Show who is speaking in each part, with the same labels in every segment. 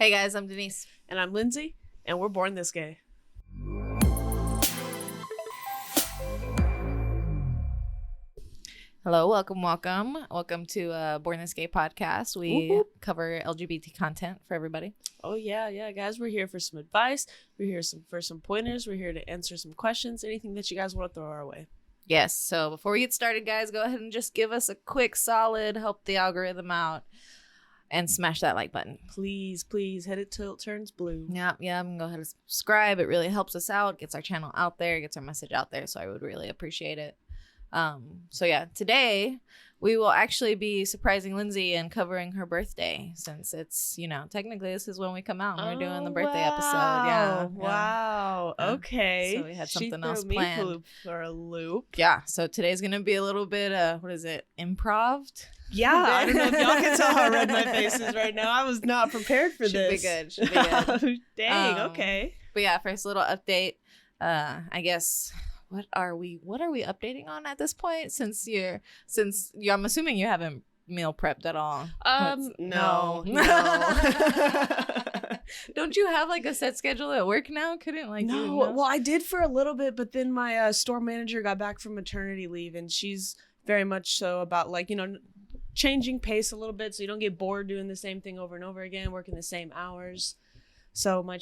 Speaker 1: Hey guys, I'm Denise.
Speaker 2: And I'm Lindsay, and we're born this gay.
Speaker 1: Hello, welcome to Born This Gay podcast. We cover LGBT content for everybody.
Speaker 2: Oh yeah, guys, we're here for some advice. We're here for some pointers. We're here to answer some questions. Anything that you guys want to throw our way.
Speaker 1: Yes. So before we get started, guys, go ahead and just give us a quick, solid, help the algorithm out, and smash that like button.
Speaker 2: Please, head it till it turns blue.
Speaker 1: Yeah. And go ahead and subscribe. It really helps us out, gets our channel out there, gets our message out there. So I would really appreciate it. Today we will actually be surprising Lindsay and covering her birthday, since it's, technically this is when we come out and we're doing the birthday episode. Yeah.
Speaker 2: Wow. Okay.
Speaker 1: So we had something else
Speaker 2: me
Speaker 1: planned.
Speaker 2: For a loop.
Speaker 1: Yeah. So today's going to be a little bit, improved?
Speaker 2: Yeah. I don't know if y'all can tell how red my face is right now. I was not prepared for this.
Speaker 1: Should be good.
Speaker 2: Dang. Okay.
Speaker 1: But yeah, first little update. I guess... What are we updating on at this point? Since I'm assuming you haven't meal prepped at all.
Speaker 2: No.
Speaker 1: Don't you have like a set schedule at work now?
Speaker 2: No. Well, I did for a little bit, but then my store manager got back from maternity leave, and she's very much so about changing pace a little bit so you don't get bored doing the same thing over and over again, working the same hours. So my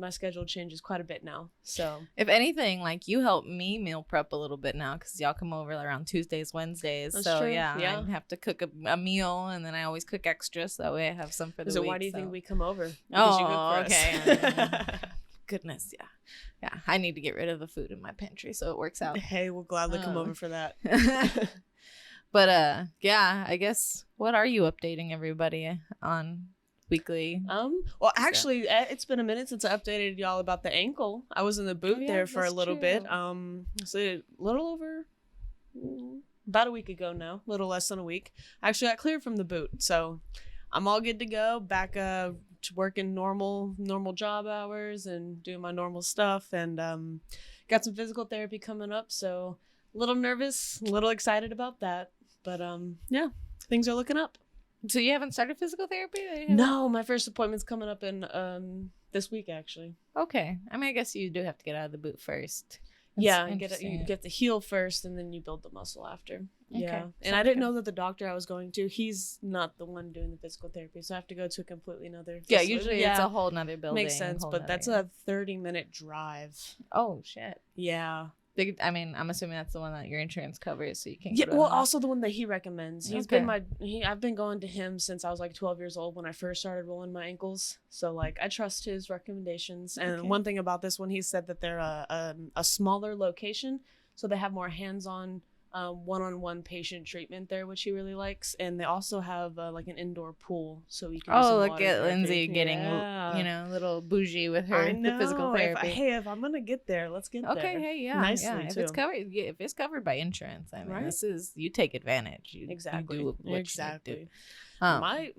Speaker 2: schedule changes quite a bit now. So
Speaker 1: if anything, you help me meal prep a little bit now, because y'all come over around Tuesdays, Wednesdays.
Speaker 2: That's
Speaker 1: so
Speaker 2: true.
Speaker 1: Yeah, I have to cook a meal, and then I always cook extra, so that way I have some for the week.
Speaker 2: So why do you think we come over?
Speaker 1: Because you cook for us. Goodness, yeah. I need to get rid of the food in my pantry, so it works out.
Speaker 2: Hey, we'll gladly come over for that.
Speaker 1: But I guess, what are you updating everybody on? Weekly.
Speaker 2: Well, actually, it's been a minute since I updated y'all about the ankle. I was in the boot there for a little bit. So a little over about a week ago now, a little less than a week. I actually got cleared from the boot, so I'm all good to go. Back to working normal job hours and doing my normal stuff, and got some physical therapy coming up. So a little nervous, a little excited about that, but yeah, things are looking up.
Speaker 1: So you haven't started physical therapy?
Speaker 2: No, my first appointment's coming up in this week, actually.
Speaker 1: Okay. I mean, I guess you do have to get out of the boot first.
Speaker 2: Yeah, you get the heel first, and then you build the muscle after.
Speaker 1: Okay.
Speaker 2: Yeah. And I didn't know that the doctor I was going to, he's not the one doing the physical therapy, so I have to go to a completely another facility.
Speaker 1: Yeah, usually it's a whole nother building.
Speaker 2: Makes sense, but that's a 30-minute drive.
Speaker 1: Oh, shit.
Speaker 2: Yeah.
Speaker 1: I mean, I'm assuming that's the one that your insurance covers, so you can.
Speaker 2: Yeah, well, also the one that he recommends. He's
Speaker 1: okay.
Speaker 2: been I've been going to him since I was 12 years old when I first started rolling my ankles. So I trust his recommendations. And one thing about this one, he said that they're a smaller location, so they have more hands-on, one-on-one patient treatment there, which he really likes. And they also have an indoor pool, so you can.
Speaker 1: Oh, look at Lindsay getting a little bougie with her physical therapy.
Speaker 2: If I'm gonna get there, let's get there.
Speaker 1: Okay, hey, yeah,
Speaker 2: nicely
Speaker 1: too. If it's covered by insurance, I mean,
Speaker 2: right?
Speaker 1: This is, you take advantage. You do what
Speaker 2: exactly.
Speaker 1: You do.
Speaker 2: My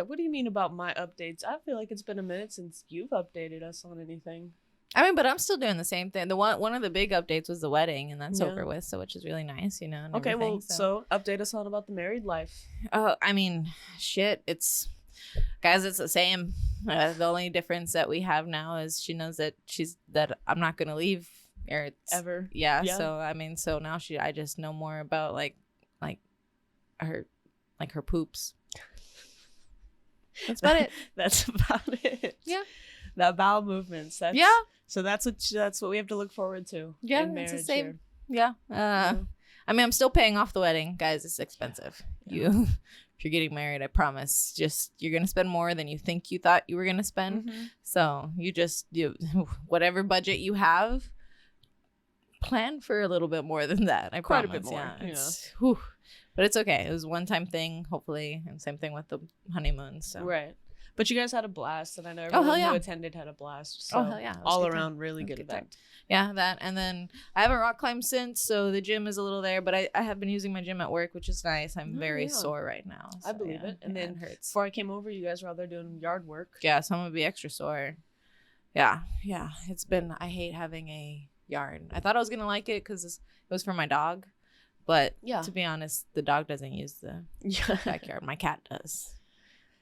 Speaker 2: what do you mean about my updates? I feel like it's been a minute since you've updated us on anything.
Speaker 1: I mean, but I'm still doing the same thing. One of the big updates was the wedding, and that's over with, so which is really nice, and
Speaker 2: okay, well, so update us on about the married life.
Speaker 1: I mean, shit, it's the same. The only difference that we have now is she knows that I'm not gonna leave
Speaker 2: ever.
Speaker 1: Yeah. So I mean, so now I just know more about her poops. That's about it.
Speaker 2: That's about it.
Speaker 1: Yeah.
Speaker 2: The bowel movements. So that's what we have to look forward to.
Speaker 1: Yeah,
Speaker 2: in marriage
Speaker 1: it's the same.
Speaker 2: Here.
Speaker 1: Yeah. I mean, I'm still paying off the wedding, guys. It's expensive.
Speaker 2: Yeah.
Speaker 1: If you're getting married, I promise, you're gonna spend more than you think you thought you were gonna spend.
Speaker 2: Mm-hmm.
Speaker 1: So you whatever budget you have, plan for a little bit more than that. I
Speaker 2: Quite
Speaker 1: promise.
Speaker 2: a bit more.
Speaker 1: Yeah. But it's okay. It was a one-time thing, hopefully, and same thing with the honeymoon. So
Speaker 2: right. But you guys had a blast, and I know everyone who attended had a blast. So
Speaker 1: hell yeah.
Speaker 2: All around, really good event.
Speaker 1: Yeah, that. And then I haven't rock climbed since, so the gym is a little there, but I have been using my gym at work, which is nice. I'm very sore right now. So,
Speaker 2: I believe it. And then
Speaker 1: it hurts.
Speaker 2: Before I came over, you guys were out there doing yard work.
Speaker 1: Yeah, so I'm going to be extra sore. Yeah. It's been, I hate having a yard. I thought I was going to like it because it was for my dog. But to be honest, the dog doesn't use the backyard. My cat does.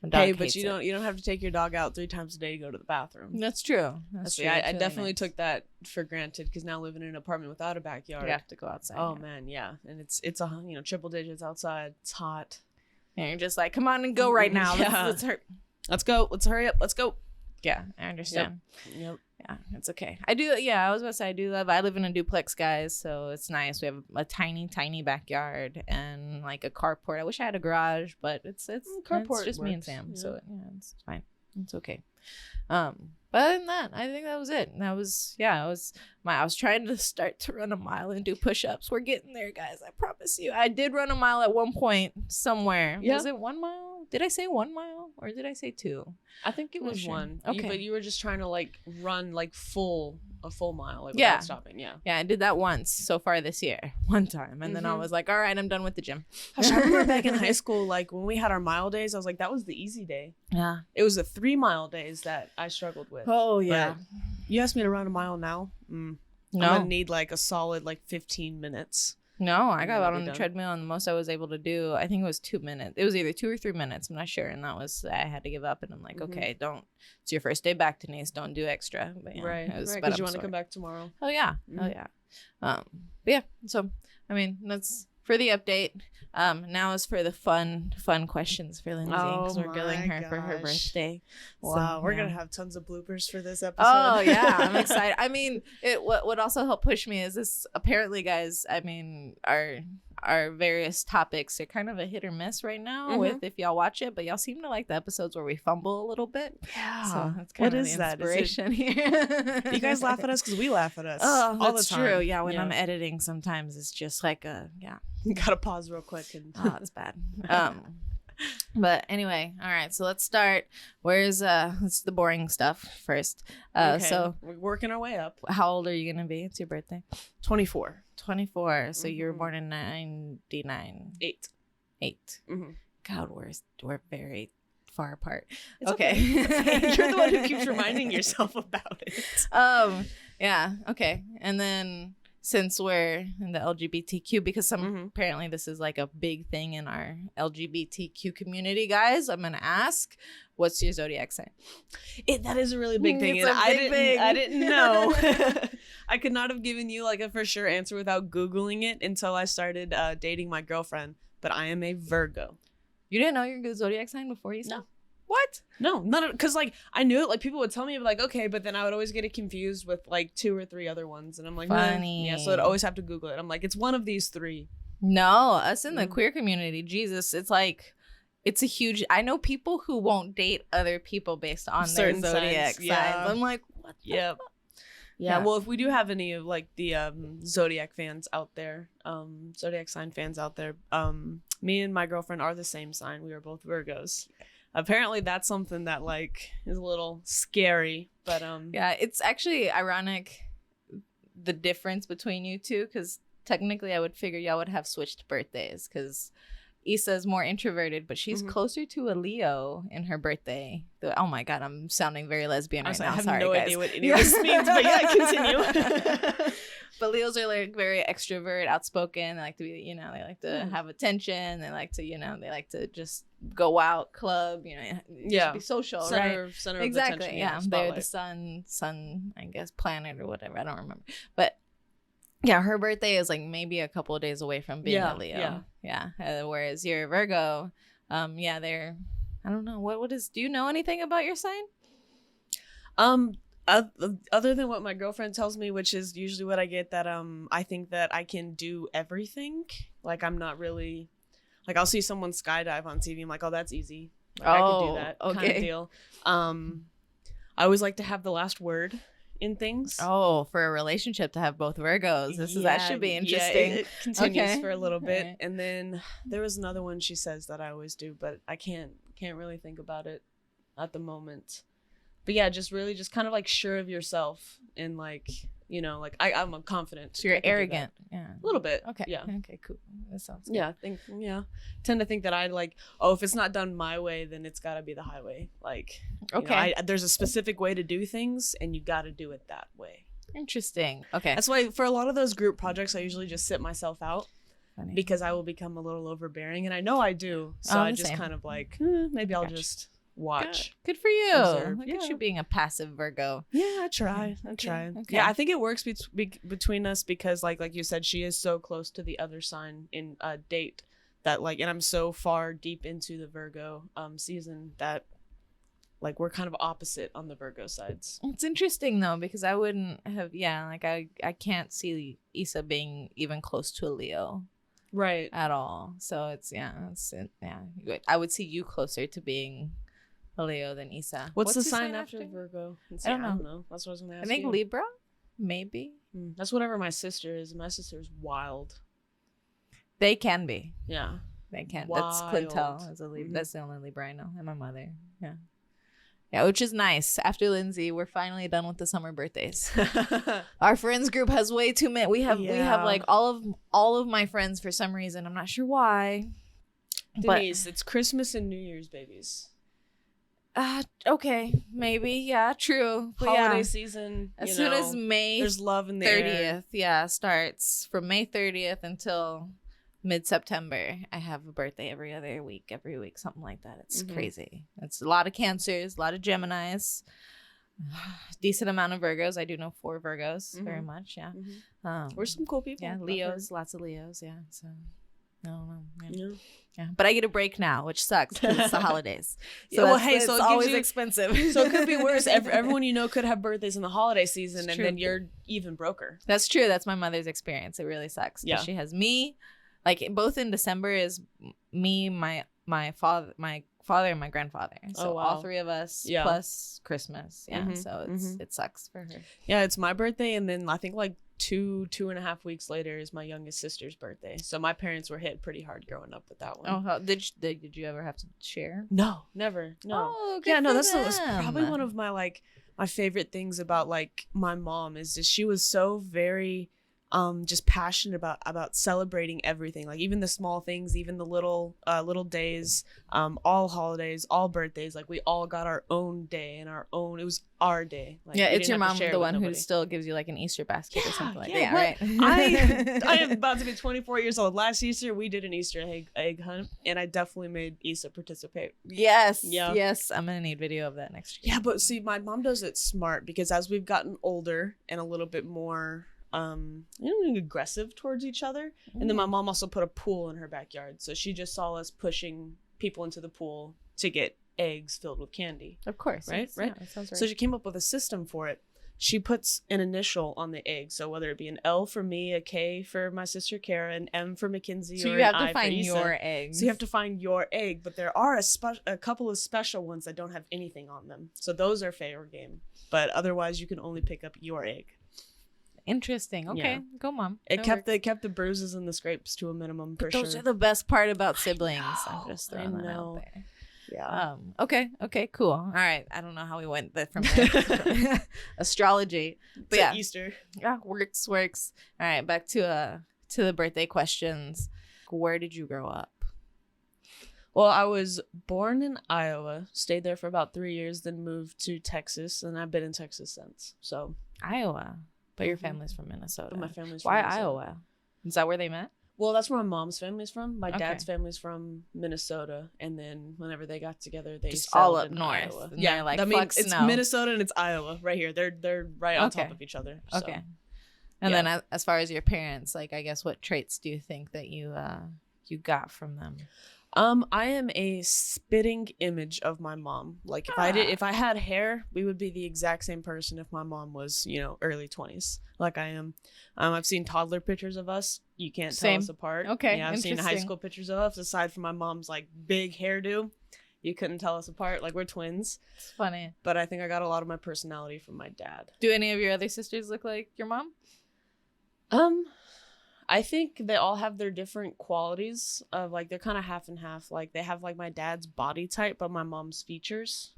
Speaker 1: My dog
Speaker 2: Hey, but
Speaker 1: hates
Speaker 2: you don't have to take your dog out 3 times a day to go to the bathroom.
Speaker 1: That's true. That's true.
Speaker 2: I definitely took that for granted because now living in an apartment without a backyard,
Speaker 1: you have to go outside.
Speaker 2: Oh man, yeah, and it's a triple digits outside. It's hot.
Speaker 1: And you're just like, come on and go right now.
Speaker 2: Yeah. Let's go. Let's hurry up. Let's go.
Speaker 1: Yeah, I understand.
Speaker 2: Yep.
Speaker 1: Yeah, it's okay. I do. Yeah, I was about to say I live in a duplex, guys, so it's nice. We have a tiny, tiny backyard and like a carport. I wish I had a garage, but it's
Speaker 2: carport
Speaker 1: just me and
Speaker 2: works.
Speaker 1: Sam,
Speaker 2: Yeah.
Speaker 1: so yeah, it's fine. It's okay. But other than that, I think that was it. I was trying to start to run a mile and do push-ups. We're getting there, guys. I promise you. I did run a mile at one point somewhere.
Speaker 2: Yeah.
Speaker 1: Was it 1 mile? Did I say 1 mile or did I say 2?
Speaker 2: I think it was
Speaker 1: Sure.
Speaker 2: 1.
Speaker 1: Okay.
Speaker 2: But you were just trying to like run like a full mile, like
Speaker 1: Yeah.
Speaker 2: without stopping. Yeah.
Speaker 1: Yeah, I did that once so far this year, one time. And then I
Speaker 2: Mhm.
Speaker 1: was like, all right, I'm done with the gym.
Speaker 2: Gosh, I remember back in high school, like when we had our mile days, I was like, that was the easy day.
Speaker 1: Yeah.
Speaker 2: It was the 3 mile days that I struggled with.
Speaker 1: Oh,
Speaker 2: yeah. You asked me to run a mile now? I'm gonna need like a solid like 15 minutes.
Speaker 1: No, I got
Speaker 2: You'll
Speaker 1: out
Speaker 2: be
Speaker 1: on the
Speaker 2: done.
Speaker 1: treadmill and the most I was able to do, I think it was 2 minutes. It was either 2 or 3 minutes. I'm not sure. And I had to give up. And I'm like,
Speaker 2: Mhm.
Speaker 1: okay, it's your first day back, Denise. Don't do extra. But, yeah,
Speaker 2: Right.
Speaker 1: it was-
Speaker 2: Right.
Speaker 1: but
Speaker 2: Because you
Speaker 1: I'm
Speaker 2: want to
Speaker 1: sore.
Speaker 2: come back tomorrow.
Speaker 1: Oh, yeah.
Speaker 2: Mhm.
Speaker 1: Oh, yeah. But yeah. So, I mean, that's for the update. Now is for the fun questions for Lindsay because we're grilling her for her
Speaker 2: gosh.
Speaker 1: birthday.
Speaker 2: Wow.
Speaker 1: So,
Speaker 2: We're
Speaker 1: yeah.
Speaker 2: going to have tons of bloopers for this episode.
Speaker 1: Oh yeah, I'm excited. I mean, what also helped push me is this. Apparently, guys, I mean, our various topics are kind of a hit or miss right now
Speaker 2: Mhm.
Speaker 1: with if y'all watch it, but y'all seem to like the episodes where we fumble a little bit.
Speaker 2: Yeah.
Speaker 1: So that's kind
Speaker 2: What
Speaker 1: of
Speaker 2: is
Speaker 1: the
Speaker 2: that? Is it-
Speaker 1: inspiration here.
Speaker 2: You guys laugh at us because we laugh at us.
Speaker 1: Oh,
Speaker 2: all
Speaker 1: that's
Speaker 2: the time.
Speaker 1: true. Yeah, when I'm editing, sometimes it's just like
Speaker 2: You got to pause real quick. And
Speaker 1: oh, it's bad. But anyway, all right. So let's start. Let's the boring stuff first.
Speaker 2: Okay,
Speaker 1: So
Speaker 2: we're working our way up.
Speaker 1: how old are you gonna be? It's your birthday.
Speaker 2: 24.
Speaker 1: 24. So you were
Speaker 2: Mhm.
Speaker 1: born in 99.
Speaker 2: 8.
Speaker 1: 8.
Speaker 2: Mhm.
Speaker 1: God, we're very far apart.
Speaker 2: It's
Speaker 1: okay.
Speaker 2: You're the one who keeps reminding yourself about it.
Speaker 1: Yeah. Okay. And then since we're in the LGBTQ, because
Speaker 2: Mhm.
Speaker 1: apparently this is like a big thing in our LGBTQ community, guys, I'm gonna ask, what's your zodiac sign?
Speaker 2: That is a really big thing.
Speaker 1: It's
Speaker 2: And
Speaker 1: a big thing.
Speaker 2: I didn't know. I could not have given you like a for sure answer without Googling it until I started dating my girlfriend. But I am a Virgo.
Speaker 1: You didn't know your good zodiac sign before you said?
Speaker 2: No.
Speaker 1: What?
Speaker 2: No, none of because like I knew it. Like people would tell me, like okay, but then I would always get it confused with like 2 or 3 other ones, and I'm like,
Speaker 1: Funny.
Speaker 2: yeah. So I'd always have to Google it. I'm like, it's one of these 3.
Speaker 1: No, us in the
Speaker 2: Mm.
Speaker 1: queer community, Jesus, it's like it's a huge. I know people who won't date other people based on
Speaker 2: Certain
Speaker 1: their zodiac
Speaker 2: signs, yeah.
Speaker 1: signs. I'm like, what? The
Speaker 2: Yep.
Speaker 1: fuck?
Speaker 2: Yeah,
Speaker 1: Yeah.
Speaker 2: well, if we do have any of like the zodiac fans out there, zodiac sign fans out there, me and my girlfriend are the same sign. We are both Virgos. Apparently, that's something that like is a little scary, but
Speaker 1: Yeah, it's actually ironic the difference between you two because technically I would figure y'all would have switched birthdays because Issa's more introverted, but she's
Speaker 2: Mhm.
Speaker 1: closer to a Leo in her birthday. Oh my God, I'm sounding very lesbian
Speaker 2: I
Speaker 1: right
Speaker 2: was like,
Speaker 1: now.
Speaker 2: I have
Speaker 1: Sorry,
Speaker 2: no
Speaker 1: guys.
Speaker 2: idea what any of this means, but yeah, continue.
Speaker 1: But Leos are like very extrovert, outspoken. They like to be, they like to have attention. They like to, they like to just go out, club, just be social, right?
Speaker 2: Center
Speaker 1: Exactly.
Speaker 2: of attention,
Speaker 1: Yeah, they're the sun, I guess, planet or whatever. I don't remember. But yeah, her birthday is like maybe a couple of days away from being a Leo. Yeah. Whereas you're Virgo, they're. I don't know what is. Do you know anything about your sign?
Speaker 2: Other than what my girlfriend tells me, which is usually what I get, that I think that I can do everything. Like I'm not really, like I'll see someone skydive on TV. I'm like, oh, that's easy. Like, I could do that kind
Speaker 1: okay.
Speaker 2: of deal. I always like to have the last word in things.
Speaker 1: Oh, for a relationship to have both Virgos. That should be interesting.
Speaker 2: Yeah, it continues
Speaker 1: Okay.
Speaker 2: for a little bit,
Speaker 1: Alright.
Speaker 2: and then there was another one she says that I always do, but I can't really think about it at the moment. But yeah, just kind of like sure of yourself and like, like I'm confident.
Speaker 1: So you're
Speaker 2: I can do that.
Speaker 1: arrogant. Yeah.
Speaker 2: A little bit.
Speaker 1: Okay.
Speaker 2: Yeah.
Speaker 1: Okay, cool. That sounds good.
Speaker 2: Yeah, tend to think that I like, oh, if it's not done my way, then it's got to be the highway. Like,
Speaker 1: Okay.
Speaker 2: there's a specific way to do things and you got to do it that way.
Speaker 1: Interesting. Okay.
Speaker 2: That's why for a lot of those group projects, I usually just sit myself out
Speaker 1: funny.
Speaker 2: Because I will become a little overbearing, and I know I do. So I just kind of like, maybe I'll just watch.
Speaker 1: Good for you.
Speaker 2: Observe.
Speaker 1: Look at you being a passive Virgo.
Speaker 2: Yeah, I try. Okay. Yeah, I think it works between us because like you said, she is so close to the other sign in date that like, and I'm so far deep into the Virgo season that like we're kind of opposite on the Virgo sides.
Speaker 1: It's interesting though, because I wouldn't have, like I can't see Issa being even close to a Leo.
Speaker 2: Right.
Speaker 1: At all. So I would see you closer to being a Leo than Issa.
Speaker 2: What's the sign after Virgo?
Speaker 1: I don't know.
Speaker 2: That's what I was going to ask
Speaker 1: I think Libra, maybe.
Speaker 2: That's whatever my sister is. My sister's wild.
Speaker 1: They can be.
Speaker 2: Yeah.
Speaker 1: They can. Wild. That's Quintel is a Libra. That's the only Libra I know. And my mother. Yeah. Yeah, which is nice. After Lindsay, we're finally done with the summer birthdays. Our friends group has way too many. We have like all of my friends for some reason. I'm not sure why.
Speaker 2: Denise, it's Christmas and New Year's babies.
Speaker 1: Okay, maybe. Yeah, true. But
Speaker 2: holiday season.
Speaker 1: As soon as May,
Speaker 2: there's love in the
Speaker 1: 30th.
Speaker 2: air.
Speaker 1: Yeah, starts from May 30th until mid-September. I have a birthday every week, something like that. It's crazy. It's a lot of Cancers, a lot of Geminis, decent amount of Virgos. I do know 4 Virgos, very much. Yeah.
Speaker 2: We're some cool people.
Speaker 1: Yeah, Leos, lots of Leos. Yeah, so I don't know. Yeah, but I get a break now, which sucks because it's the holidays. So
Speaker 2: so it's
Speaker 1: always expensive.
Speaker 2: So it could be worse. Everyone you know could have birthdays in the holiday season, and then you're even broker.
Speaker 1: That's true. That's my mother's experience. It really sucks. Yeah, she has me. Like both in December is me, my father, and my grandfather. So all 3 of us plus Christmas. Yeah, so it sucks for her.
Speaker 2: Yeah, it's my birthday, and then I think like 2.5 weeks later is my youngest sister's birthday. So my parents were hit pretty hard growing up with that one.
Speaker 1: Oh, did you ever have to share?
Speaker 2: No, never. No.
Speaker 1: Oh, good for
Speaker 2: that's probably one of my my favorite things about like my mom is just she was so very just passionate about celebrating everything, like even the small things, even the little days, all holidays, all birthdays. Like we all got our own day and it was our day. Like,
Speaker 1: it's your mom the one who still gives you like an Easter basket or something like that. Yeah, right.
Speaker 2: I am about to be 24 years old. Last Easter we did an Easter egg hunt, and I definitely made Issa participate.
Speaker 1: Yes. I'm gonna need video of that next year.
Speaker 2: Yeah, but see, my mom does it smart because as we've gotten older and a little bit more aggressive towards each other, and then my mom also put a pool in her backyard, so she just saw us pushing people into the pool to get eggs filled with candy.
Speaker 1: Of course,
Speaker 2: right.
Speaker 1: Yeah, that sounds right.
Speaker 2: So she came up with a system for it. She puts an initial on the egg, so whether it be an L for me, a K for my sister Kara, an M for Mackenzie,
Speaker 1: so
Speaker 2: or
Speaker 1: you have
Speaker 2: an
Speaker 1: to
Speaker 2: I
Speaker 1: find
Speaker 2: for Issa.
Speaker 1: your eggs.
Speaker 2: So you have to find your egg, but there are a couple of special ones that don't have anything on them, so those are fair game, but otherwise you can only pick up your egg.
Speaker 1: Interesting. Okay,
Speaker 2: Yeah.
Speaker 1: Go, Mom.
Speaker 2: It kept the bruises and the scrapes to a minimum for sure.
Speaker 1: Those are the best part about siblings. I'm just throwing that out there.
Speaker 2: Yeah.
Speaker 1: Okay. Cool. All right. I don't know how we went from there. Astrology, but yeah,
Speaker 2: Easter.
Speaker 1: Yeah, works. All right, back to the birthday questions. Where did you grow up?
Speaker 2: Well, I was born in Iowa, stayed there for about 3 years, then moved to Texas, and I've been in Texas since. So
Speaker 1: Iowa. But your family's from Minnesota.
Speaker 2: But my family's from
Speaker 1: Why
Speaker 2: Minnesota.
Speaker 1: Iowa? Is that where they met?
Speaker 2: Well, that's where my mom's family's from. My dad's family's from Minnesota, and then whenever they got together, they
Speaker 1: just all up
Speaker 2: in
Speaker 1: north.
Speaker 2: Iowa.
Speaker 1: Yeah, like
Speaker 2: it's Minnesota and it's Iowa right here. They're right on top of each other. So.
Speaker 1: Okay. And then as far as your parents, like I guess what traits do you think that you got from them?
Speaker 2: I am a spitting image of my mom. Like if I had hair, we would be the exact same person if my mom was, early 20s, like I am. I've seen toddler pictures of us. You can't tell us apart.
Speaker 1: Okay.
Speaker 2: Yeah, I've seen high school pictures of us. Aside from my mom's like big hairdo, you couldn't tell us apart. Like we're twins.
Speaker 1: It's funny.
Speaker 2: But I think I got a lot of my personality from my dad.
Speaker 1: Do any of your other sisters look like your mom?
Speaker 2: I think they all have their different qualities of like they're kind of half and half. Like they have like my dad's body type, but my mom's features.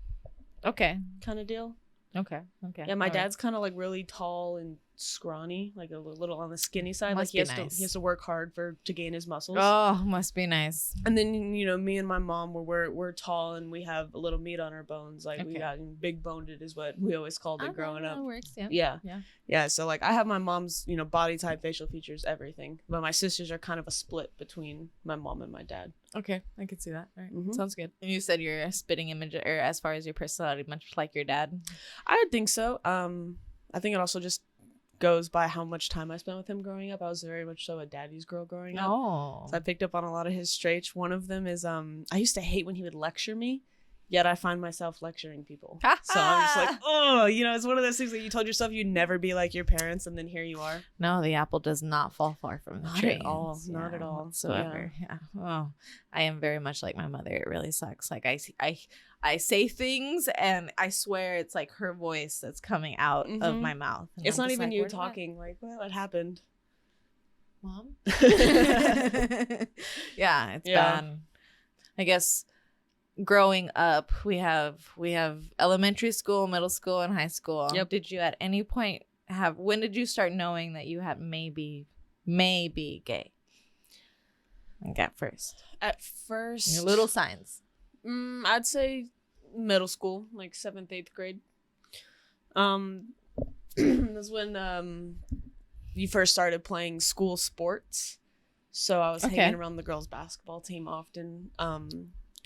Speaker 1: Okay.
Speaker 2: Kind of deal.
Speaker 1: Okay.
Speaker 2: Yeah, my dad's kind of like really tall and scrawny, like a little on the skinny side.
Speaker 1: Must
Speaker 2: like
Speaker 1: be nice.
Speaker 2: he has to work hard to gain his muscles.
Speaker 1: Oh, must be nice.
Speaker 2: And then, you know, me and my mom, we're tall and we have a little meat on our bones. Like we got big boned is what we always called it growing up.
Speaker 1: That works,
Speaker 2: Yeah. So like I have my mom's, you know, body type, facial features, everything. But my sisters are kind of a split between my mom and my dad.
Speaker 1: Okay, I can see that. All right. Sounds good. And you said you're a spitting image, or as far as your personality, much like your dad.
Speaker 2: I would think so. I think it also just goes by how much time I spent with him growing up. I was very much so a daddy's girl growing up.
Speaker 1: Oh.
Speaker 2: So I picked up on a lot of his traits. One of them is I used to hate when he would lecture me, yet I find myself lecturing people. So I'm just like, oh, you know, it's one of those things that you told yourself you'd never be like your parents, and then here you are.
Speaker 1: No, the apple does not fall far from the tree.
Speaker 2: Not at all
Speaker 1: Whatsoever. Yeah. Oh, I am very much like my mother. It really sucks. Like I say things and I swear it's like her voice that's coming out of my mouth. And
Speaker 2: it's not even like, you talking. Like, what happened?
Speaker 1: Mom? Yeah, it's bad. I guess growing up, we have elementary school, middle school, and high school.
Speaker 2: Yep.
Speaker 1: Did you at any point when did you start knowing that you had maybe gay? Like at first.
Speaker 2: Your
Speaker 1: little signs.
Speaker 2: I'd say middle school, like 7th, 8th grade. That's when you first started playing school sports. So I was hanging around the girls' basketball team often.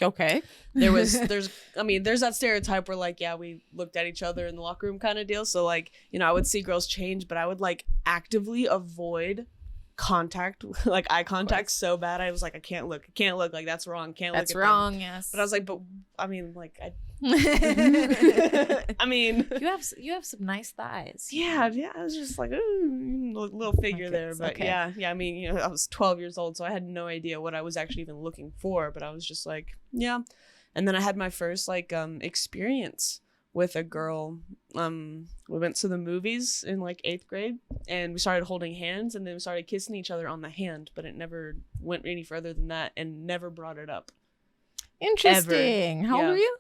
Speaker 1: Okay.
Speaker 2: There's that stereotype where like, yeah, we looked at each other in the locker room kind of deal. So like, you know, I would see girls change, but I would like actively avoid contact, like eye contact so bad. I was like, I can't look, like that's wrong, can't look at
Speaker 1: that's wrong
Speaker 2: them.
Speaker 1: Yes,
Speaker 2: but I was like, but I mean, like I mean,
Speaker 1: you have some nice thighs.
Speaker 2: Yeah, I was just like, ooh, little figure there, but yeah, I mean, you know, I was 12 years old, so I had no idea what I was actually even looking for, but I was just like, yeah. And then I had my first like experience with a girl. We went to the movies in like 8th grade, and we started holding hands, and then we started kissing each other on the hand, but it never went any further than that, and never brought it up.
Speaker 1: Interesting. Ever. How old were you?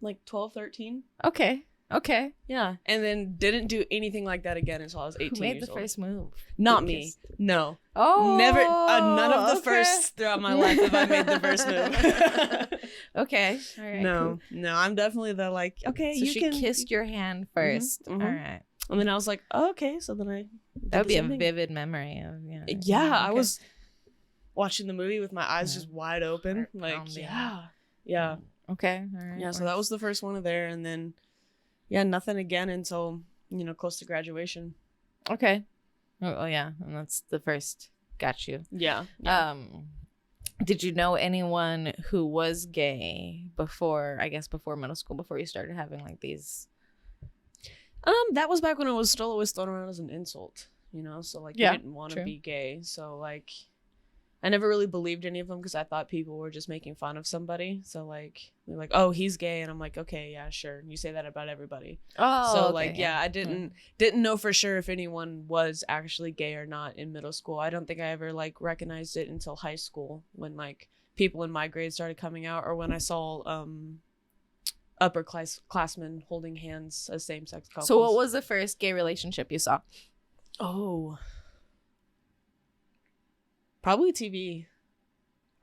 Speaker 2: Like 12, 13.
Speaker 1: Okay.
Speaker 2: Yeah. And then didn't do anything like that again until I was 18
Speaker 1: Who made
Speaker 2: years
Speaker 1: the
Speaker 2: old.
Speaker 1: first move?
Speaker 2: Not me. No.
Speaker 1: Oh.
Speaker 2: Never. None of the firsts throughout my life have I made the first move.
Speaker 1: Okay. All right.
Speaker 2: No. Cool. No, I'm definitely the like, okay,
Speaker 1: so
Speaker 2: you
Speaker 1: kissed your hand 1st. All right.
Speaker 2: And then I was like, oh, okay. So then
Speaker 1: that would be a vivid memory of,
Speaker 2: Yeah. Okay. I was watching the movie with my eyes just wide open. Like, yeah.
Speaker 1: Okay. All right.
Speaker 2: Yeah. So that was the first one of there. And then, yeah, nothing again until, you know, close to graduation.
Speaker 1: Okay. Oh, yeah. And that's the first. Got you.
Speaker 2: Yeah.
Speaker 1: Did you know anyone who was gay before middle school, before you started having like these?
Speaker 2: That was back when it was still always thrown around as an insult, you know? So like, you didn't want to be gay. So like, I never really believed any of them because I thought people were just making fun of somebody. So like, they're like, oh, he's gay. And I'm like, okay, yeah, sure. You say that about everybody.
Speaker 1: Oh,
Speaker 2: so
Speaker 1: okay,
Speaker 2: like, I didn't know for sure if anyone was actually gay or not in middle school. I don't think I ever like recognized it until high school when like people in my grade started coming out, or when I saw upper classmen holding hands as same-sex couples.
Speaker 1: So what was the first gay relationship you saw?
Speaker 2: Oh. Probably TV.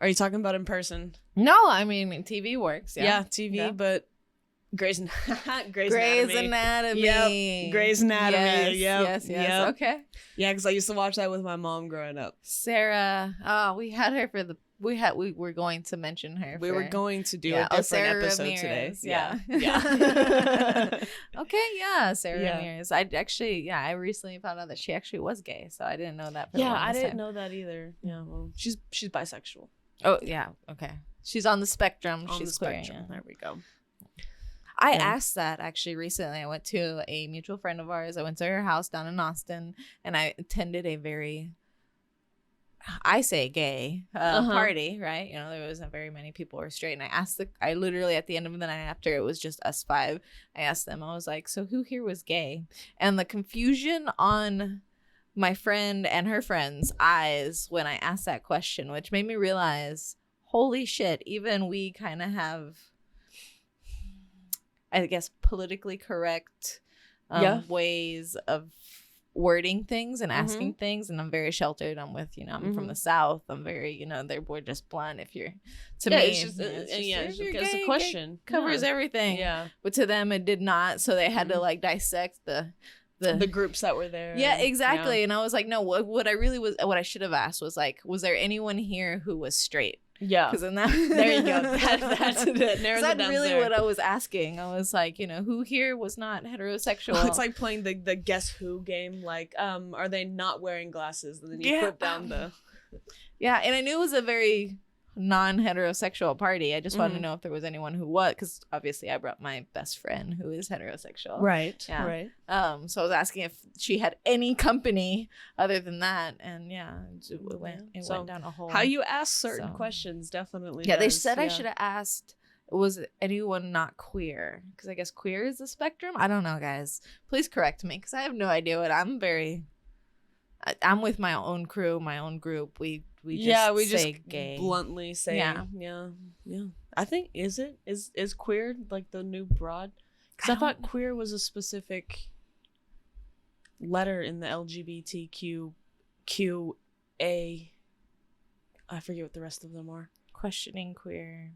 Speaker 2: Are you talking about in person?
Speaker 1: No, I mean TV works.
Speaker 2: Yeah, TV, but Grey's Anatomy.
Speaker 1: Yep.
Speaker 2: Grey's Anatomy.
Speaker 1: Yes. Okay.
Speaker 2: Yeah, because I used to watch that with my mom growing up.
Speaker 1: Sarah. Oh, we had her for the. We were going to mention her.
Speaker 2: We were going to do a different episode
Speaker 1: Ramirez.
Speaker 2: today.
Speaker 1: Yeah. Okay. Yeah, Sarah Ramirez. I recently found out that she actually was gay, so I didn't know that.
Speaker 2: I didn't know that either. Yeah. Well, she's bisexual.
Speaker 1: Oh yeah. Okay. She's on the spectrum.
Speaker 2: She's clear. Yeah. There we go.
Speaker 1: I asked that actually recently. I went to a mutual friend of ours. I went to her house down in Austin, and I attended a very, I say gay party, right? You know, there wasn't very many people were straight. And I literally at the end of the night after it was just us 5, I asked them, I was like, so who here was gay? And the confusion on my friend and her friend's eyes when I asked that question, which made me realize, holy shit, even we kind of have, I guess, politically correct ways of wording things and asking things, and I'm very sheltered. I'm with, I'm from the South. I'm very, we're just blunt. If you're me,
Speaker 2: it's just a question
Speaker 1: covers everything.
Speaker 2: Yeah,
Speaker 1: but to them it did not. So they had to like dissect the
Speaker 2: groups that were there.
Speaker 1: Yeah, exactly. And I was like, no, what I should have asked was like, was there anyone here who was straight?
Speaker 2: Yeah,
Speaker 1: because then
Speaker 2: there you go. That's it.
Speaker 1: That's really what I was asking. I was like, who here was not heterosexual?
Speaker 2: It's like playing the Guess Who game. Like, are they not wearing glasses? And then you put down the.
Speaker 1: Yeah, and I knew it was a very non-heterosexual party. I just wanted to know if there was anyone who was, because obviously I brought my best friend who is heterosexual.
Speaker 2: Right.
Speaker 1: Yeah.
Speaker 2: Right.
Speaker 1: So I was asking if she had any company other than that, and it went down a whole.
Speaker 2: How you ask certain questions definitely.
Speaker 1: Yeah, they said I should have asked, was anyone not queer? Because I guess queer is a spectrum. I don't know, guys. Please correct me, because I have no idea what I'm with my own crew, my own group. We just gay.
Speaker 2: Bluntly say yeah. I think is queer like the new broad? Because I thought queer was a specific letter in the LGBTQA. I forget what the rest of them are.
Speaker 1: Questioning queer.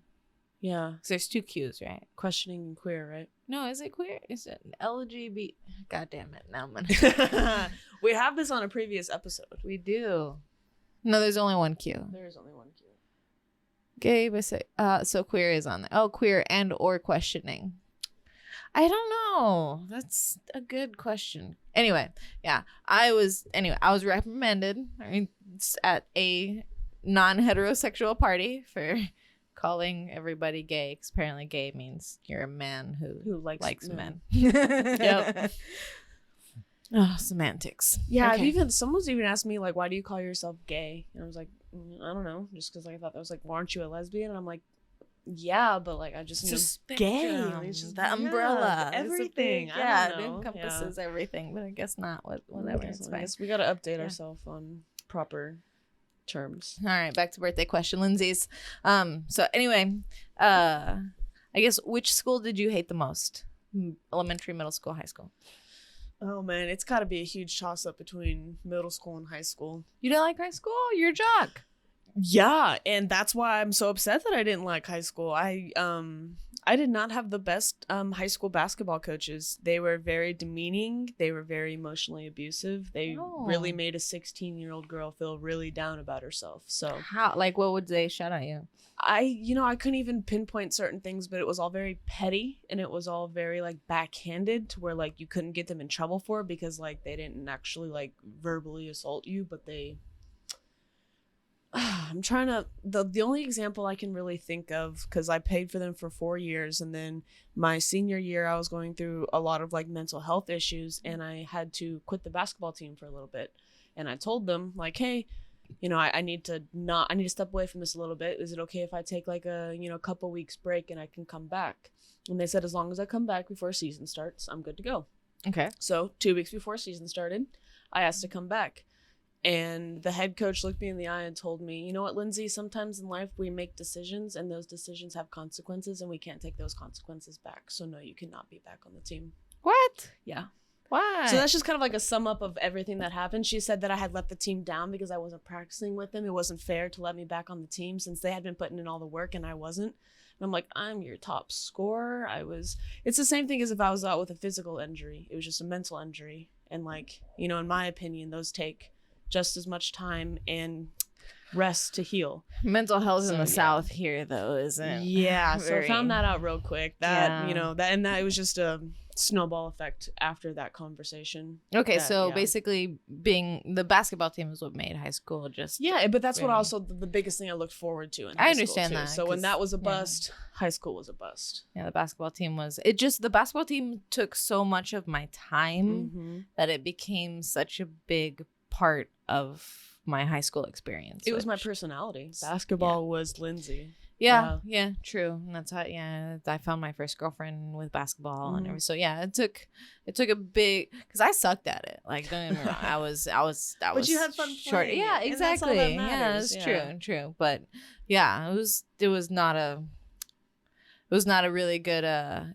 Speaker 2: Yeah.
Speaker 1: So there's 2 Q's, right?
Speaker 2: Questioning and queer, right?
Speaker 1: No, is it queer? Is it LGBT? God damn it! Now I'm gonna.
Speaker 2: We have this on a previous episode.
Speaker 1: We do. No, there's only 1 Q.
Speaker 2: There is only 1 Q.
Speaker 1: Gay, so queer is on there. Oh, queer and or questioning. I don't know. That's a good question. Anyway, I was reprimanded at a non-heterosexual party for calling everybody gay, because apparently gay means you're a man who likes men.
Speaker 2: Yep.
Speaker 1: Oh, semantics.
Speaker 2: Yeah, okay. Someone's even asked me like, why do you call yourself gay? And I was like, I don't know, just because I thought that was like, well, aren't you a lesbian? And I'm like, yeah, but like I just gay.
Speaker 1: It's just the umbrella,
Speaker 2: everything.
Speaker 1: It encompasses everything, but I guess not. Whatever. It's fine.
Speaker 2: We got to update ourselves on proper terms.
Speaker 1: All right, back to birthday question, Lindsay's. So anyway, I guess, which school did you hate the most? Elementary, middle school, high school?
Speaker 2: Oh man, it's got to be a huge toss up between middle school and high school.
Speaker 1: You didn't like high school? You're a jock.
Speaker 2: Yeah, and that's why I'm so upset that I didn't like high school. I did not have the best high school basketball coaches. They were very demeaning. They were very emotionally abusive. They really made a 16-year-old girl feel really down about herself. So
Speaker 1: how? Like, what would they shout at you?
Speaker 2: I couldn't even pinpoint certain things, but it was all very petty, and it was all very like backhanded, to where like you couldn't get them in trouble for it, because like they didn't actually like verbally assault you, but they. I'm trying to. The only example I can really think of, because I paid for them for 4 years, and then my senior year I was going through a lot of like mental health issues, and I had to quit the basketball team for a little bit, and I told them like, hey, I need to step away from this a little bit. Is it okay if I take like a couple weeks break and I can come back? And they said, as long as I come back before season starts, I'm good to go.
Speaker 1: Okay.
Speaker 2: So 2 weeks before season started, I asked to come back. And the head coach looked me in the eye and told me, you know what, Lindsay, sometimes in life we make decisions, and those decisions have consequences, and we can't take those consequences back. So no, you cannot be back on the team.
Speaker 1: What?
Speaker 2: Yeah.
Speaker 1: Why?
Speaker 2: So that's just kind of like a sum up of everything that happened. She said that I had let the team down because I wasn't practicing with them. It wasn't fair to let me back on the team since they had been putting in all the work and I wasn't. And I'm like, I'm your top scorer. It's the same thing as if I was out with a physical injury. It was just a mental injury. And like, in my opinion, those take just as much time and rest to heal.
Speaker 1: Mental health in the South here, though, isn't.
Speaker 2: Yeah. So I found that out real quick. That, that it was just a snowball effect after that conversation.
Speaker 1: Okay. Basically being the basketball team is what made high school just.
Speaker 2: Yeah. But that's what also the biggest thing I looked forward to in high
Speaker 1: I understand
Speaker 2: school,
Speaker 1: that.
Speaker 2: So when that was a bust, high school was a bust.
Speaker 1: Yeah. The basketball team the basketball team took so much of my time that it became such a big part of my high school experience.
Speaker 2: It was my personality. Basketball was Lindsay.
Speaker 1: Yeah, true. And that's how I found my first girlfriend with basketball and everything. So yeah, it took a big, because I sucked at it. Like, don't get me wrong, I was
Speaker 2: but you had fun
Speaker 1: short.
Speaker 2: Playing
Speaker 1: yeah,
Speaker 2: it,
Speaker 1: exactly.
Speaker 2: Yeah,
Speaker 1: that's true. But yeah, it was not a was not a really good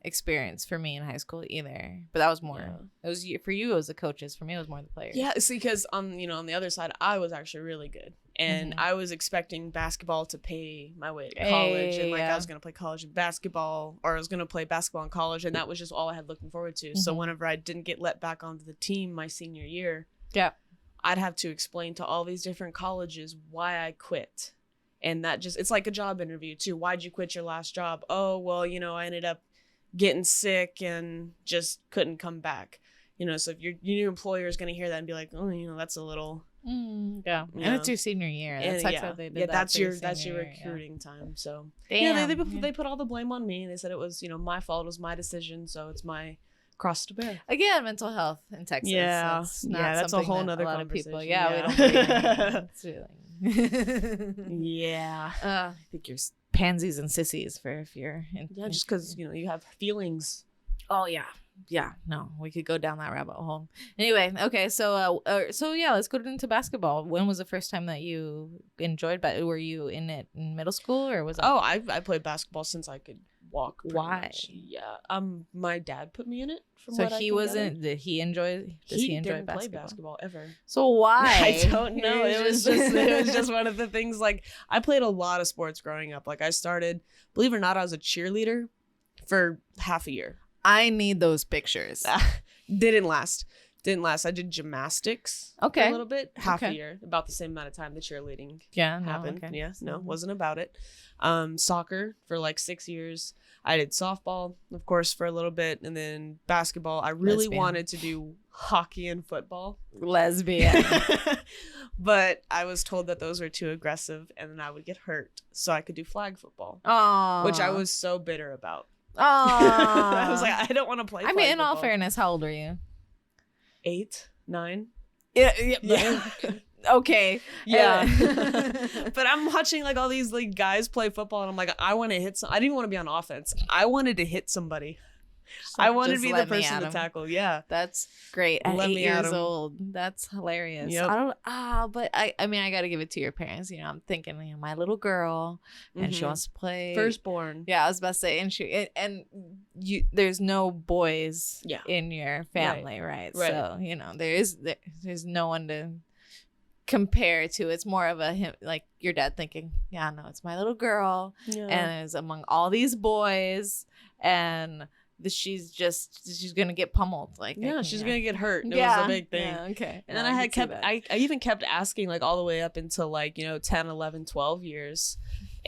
Speaker 1: experience for me in high school either. But that was more.
Speaker 2: Yeah.
Speaker 1: It was for you. It was the coaches. For me, it was more the players.
Speaker 2: Yeah, see, because on the other side, I was actually really good, and I was expecting basketball to pay my way to college, and like I was gonna play college basketball, or I was gonna play basketball in college, and that was just all I had looking forward to. So whenever I didn't get let back onto the team my senior year, I'd have to explain to all these different colleges why I quit. And that just, it's like a job interview too. Why'd you quit your last job? Oh, well, you know, I ended up getting sick and just couldn't come back. You know, so if your new employer is going to hear that and be like, oh, you know, that's a little.
Speaker 1: And it's your senior year. That's how they did
Speaker 2: that's your recruiting time. So they put all the blame on me. They said it was, you know, my fault. It was my decision. So it's my cross to bear.
Speaker 1: Again, mental health in Texas.
Speaker 2: Yeah, that's a whole nother conversation. We don't believe in. It's really.
Speaker 1: I think you're pansies and sissies for if you're
Speaker 2: just because you know you have feelings.
Speaker 1: Oh yeah, no, we could go down that rabbit hole. Anyway, okay, so let's go into basketball. When was the first time that you enjoyed? But were you in it in middle school or was it?
Speaker 2: I played basketball since I could walk.
Speaker 1: Why?
Speaker 2: Much. Yeah, my dad put me in it.
Speaker 1: So he wasn't. Did he enjoy? Does he enjoy
Speaker 2: didn't play basketball ever.
Speaker 1: So why?
Speaker 2: I don't know. It was just one of the things. Like I played a lot of sports growing up. Like I started, believe it or not, I was a cheerleader for half a year.
Speaker 1: I need those pictures.
Speaker 2: Didn't last. I did gymnastics for a little bit, half a year, about the same amount of time the cheerleading happened. Okay. Yeah, no, wasn't about it. Soccer for like 6 years. I did softball, of course, for a little bit, and then basketball. I really wanted to do hockey and football.
Speaker 1: Lesbian.
Speaker 2: But I was told that those were too aggressive and then I would get hurt. So I could do flag football. Which I was so bitter about. I was like, I don't want to play flag
Speaker 1: in all
Speaker 2: football.
Speaker 1: fairness, how old are you?
Speaker 2: 8, 9.
Speaker 1: Yeah. Okay.
Speaker 2: Yeah. But I'm watching like all these like guys play football and I'm like, I want to hit I didn't want to be on offense. I wanted to hit somebody. I wanted to be the person to tackle. Yeah.
Speaker 1: That's great. At 8 years old. That's hilarious.
Speaker 2: Yep.
Speaker 1: But I mean, I got to give it to your parents. You know, I'm thinking, you know, my little girl and she wants to play.
Speaker 2: Firstborn.
Speaker 1: Yeah, I was about to say, there's no boys in your family, right? So, you know, there's no one to compare to. It's more of like your dad thinking, yeah, no, it's my little girl and it's among all these boys and she's gonna get pummeled. Like
Speaker 2: she's gonna get hurt. It was a big thing.
Speaker 1: Yeah, okay.
Speaker 2: And then I even kept asking like all the way up until like, you know, 10, 11, 12 years.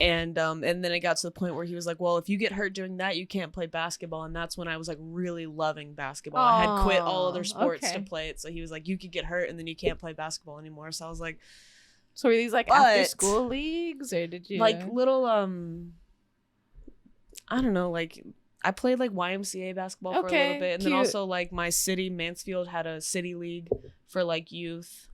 Speaker 2: And then it got to the point where he was like, well, if you get hurt doing that, you can't play basketball. And that's when I was like really loving basketball. I had quit all other sports to play it. So he was like, you could get hurt and then you can't play basketball anymore. So I was like,
Speaker 1: so were these like after school leagues or did you
Speaker 2: like little I don't know, like I played like YMCA basketball for a little bit. And then also like my city, Mansfield, had a city league for like youth.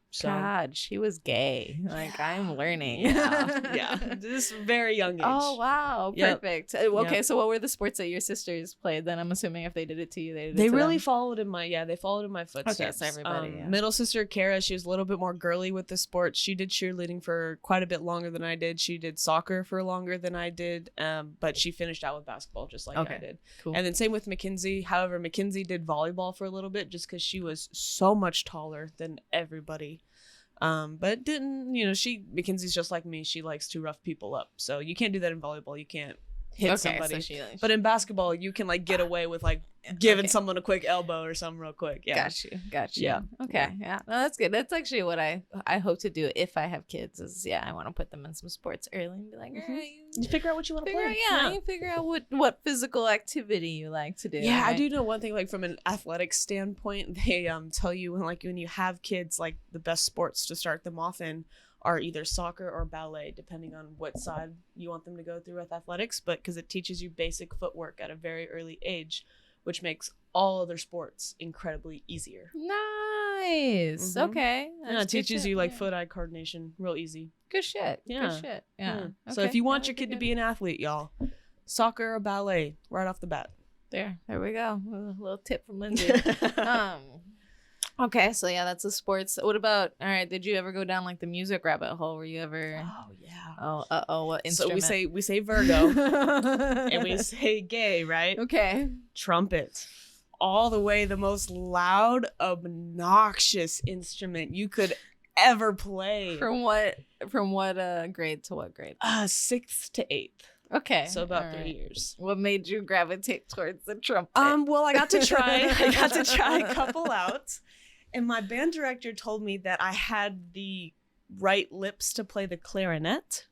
Speaker 2: So.
Speaker 1: God, she was gay. Like I'm learning.
Speaker 2: Yeah. This very young age.
Speaker 1: Oh wow, perfect. Yep. Okay, so what were the sports that your sisters played? Then I'm assuming if they did it to you, they
Speaker 2: really followed in my footsteps.
Speaker 1: Okay, so everybody.
Speaker 2: Middle sister Kara, she was a little bit more girly with the sports. She did cheerleading for quite a bit longer than I did. She did soccer for longer than I did. But she finished out with basketball just like I did.
Speaker 1: Cool.
Speaker 2: And then same with Mackenzie. However, Mackenzie did volleyball for a little bit just because she was so much taller than everybody. But didn't, you know, Mackenzie's just like me. She likes to rough people up. So you can't do that in volleyball. You can't hit somebody. So but in basketball, you can like get away with like giving someone a quick elbow or something real quick. Yeah.
Speaker 1: Got you. Yeah. Okay. Yeah. No, that's good. That's actually what I hope to do if I have kids is I want to put them in some sports early and be like, all right,
Speaker 2: you figure out what you want to play.
Speaker 1: You figure out what physical activity you like to do.
Speaker 2: Yeah. Right? I do know one thing, like from an athletic standpoint, they tell you when you have kids, like the best sports to start them off in are either soccer or ballet, depending on what side you want them to go through with athletics, but because it teaches you basic footwork at a very early age, which makes all other sports incredibly easier.
Speaker 1: Nice. Mm-hmm. Okay.
Speaker 2: It teaches you like foot-eye coordination real easy.
Speaker 1: Good shit. Yeah. Good shit. Yeah.
Speaker 2: Okay. So if you want your kid to be an athlete, y'all, soccer or ballet right off the bat.
Speaker 1: There we go. A little tip from Lindsay. Okay, so yeah, that's a sports. What about, all right, did you ever go down like the music rabbit hole? Were you ever?
Speaker 2: Oh yeah.
Speaker 1: What instrument?
Speaker 2: So we say Virgo and we say gay, right?
Speaker 1: Okay.
Speaker 2: Trumpet. All the way the most loud, obnoxious instrument you could ever play.
Speaker 1: From what grade to what grade?
Speaker 2: 6th to 8th.
Speaker 1: Okay.
Speaker 2: So about 3 years.
Speaker 1: What made you gravitate towards the trumpet?
Speaker 2: Well, I got to try a couple out. And my band director told me that I had the right lips to play the clarinet,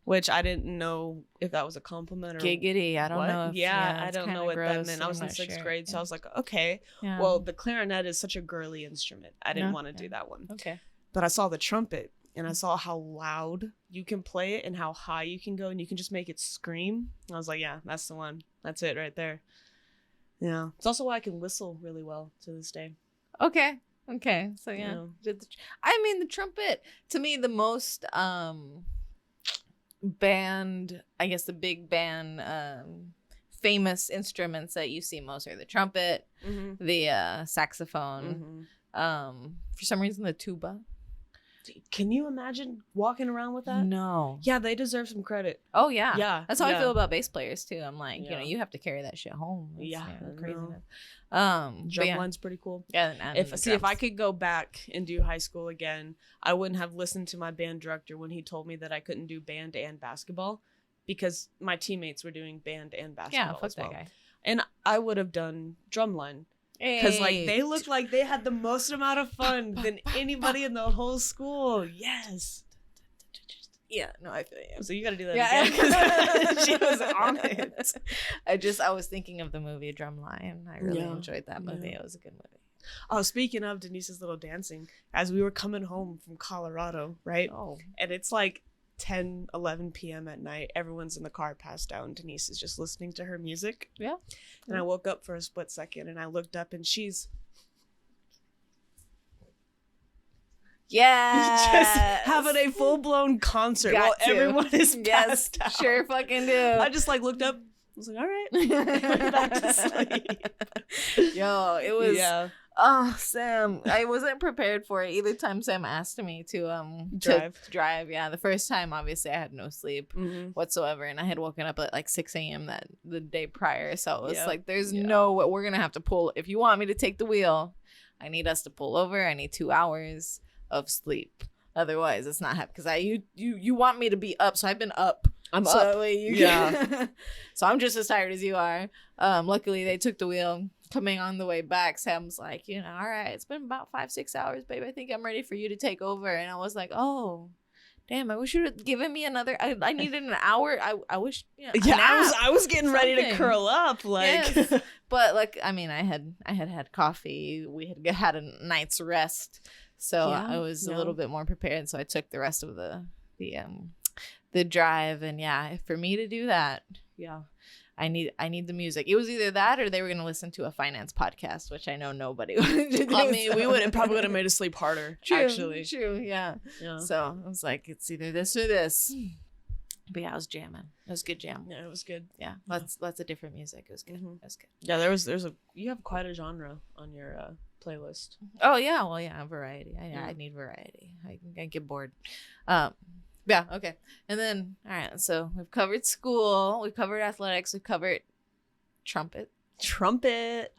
Speaker 2: which I didn't know if that was a compliment or
Speaker 1: giggity. I don't
Speaker 2: what.
Speaker 1: know.
Speaker 2: I don't know what that meant. I was in 6th grade, so I was like, okay. Yeah. Well, the clarinet is such a girly instrument. I didn't want to do that one.
Speaker 1: Okay.
Speaker 2: But I saw the trumpet, and I saw how loud you can play it and how high you can go, and you can just make it scream. I was like, yeah, that's the one. That's it right there. Yeah. It's also why I can whistle really well to this day.
Speaker 1: Okay. So yeah. I mean, the trumpet, to me, the most band, I guess the big band famous instruments that you see most are the trumpet, the saxophone, for some reason the tuba.
Speaker 2: Can you imagine walking around with that?
Speaker 1: No.
Speaker 2: Yeah, they deserve some credit.
Speaker 1: Oh yeah.
Speaker 2: Yeah.
Speaker 1: That's how I feel about bass players too. I'm like, you have to carry that shit home. That's, craziness.
Speaker 2: Drumline's pretty cool.
Speaker 1: Yeah.
Speaker 2: If I could go back and do high school again, I wouldn't have listened to my band director when he told me that I couldn't do band and basketball, because my teammates were doing band and basketball.
Speaker 1: Yeah, fuck that guy.
Speaker 2: And I would have done drumline. Because they looked like they had the most amount of fun than anybody in the whole school. Yes.
Speaker 1: Yeah, no, I feel you.
Speaker 2: So you got to do that again. She was on it.
Speaker 1: I was thinking of the movie Drumline. I really enjoyed that movie. It was a good movie.
Speaker 2: Oh, speaking of Denise's little dancing, as we were coming home from Colorado, right?
Speaker 1: Oh.
Speaker 2: And it's like 10, 11 p.m. at night. Everyone's in the car passed out, and Denise is just listening to her music.
Speaker 1: Yeah.
Speaker 2: And I woke up for a split second, and I looked up, and she's just having a full-blown concert while everyone is passed out.
Speaker 1: Sure fucking do.
Speaker 2: I just looked up. I was like, all right. Went back to sleep.
Speaker 1: Yo, it was... Yeah. Oh, Sam, I wasn't prepared for it. Either time Sam asked me to drive. Yeah, the first time, obviously, I had no sleep whatsoever, and I had woken up at like 6 a.m. the day prior. So it was like, there's no way we're gonna have to pull. If you want me to take the wheel, I need us to pull over. I need 2 hours of sleep. Otherwise, it's not happening. Because you want me to be up, so I've been up.
Speaker 2: I'm
Speaker 1: so
Speaker 2: up.
Speaker 1: So I'm just as tired as you are. Luckily, they took the wheel. Coming on the way back, Sam's like, all right, it's been about 5-6 hours, babe. I think I'm ready for you to take over. And I was like, oh, damn, I wish you would have given me another. I needed an hour. I wish.
Speaker 2: I was getting ready to curl up, like.
Speaker 1: Yes. But like, I mean, I had coffee. We had a night's rest, so I was a little bit more prepared. So I took the rest of the drive, and for me to do that, I need the music. It was either that or they were going to listen to a finance podcast, which I know nobody wanted to do.
Speaker 2: I mean, it probably would have made us sleep harder, actually.
Speaker 1: True, yeah. So I was like, it's either this or this. But yeah, I was jamming. It was a good jam.
Speaker 2: Yeah, it was good.
Speaker 1: Yeah, lots of different music. It was good. It was good.
Speaker 2: Yeah, you have quite a genre on your playlist.
Speaker 1: Oh, yeah. Well, yeah, variety. I need variety. I get bored. Yeah, okay. And then, all right, so we've covered school, we've covered athletics, we've covered trumpet.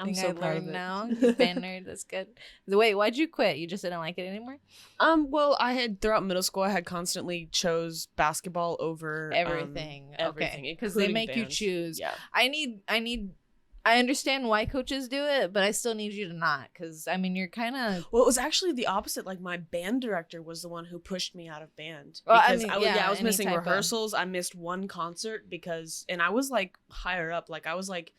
Speaker 2: I'm so proud of it.
Speaker 1: Now. Band nerd, that's good. Wait, why'd you quit? You just didn't like it anymore?
Speaker 2: Well, I had, throughout middle school, I had constantly chose basketball over
Speaker 1: everything.
Speaker 2: Everything.
Speaker 1: Because they make you choose. Yeah. I understand why coaches do it, but I still need you to not, because, I mean, you're kind of...
Speaker 2: Well, it was actually the opposite. Like, my band director was the one who pushed me out of band.
Speaker 1: Well,
Speaker 2: because I was missing rehearsals. I missed one concert and I was, like, higher up. Like, I was, like,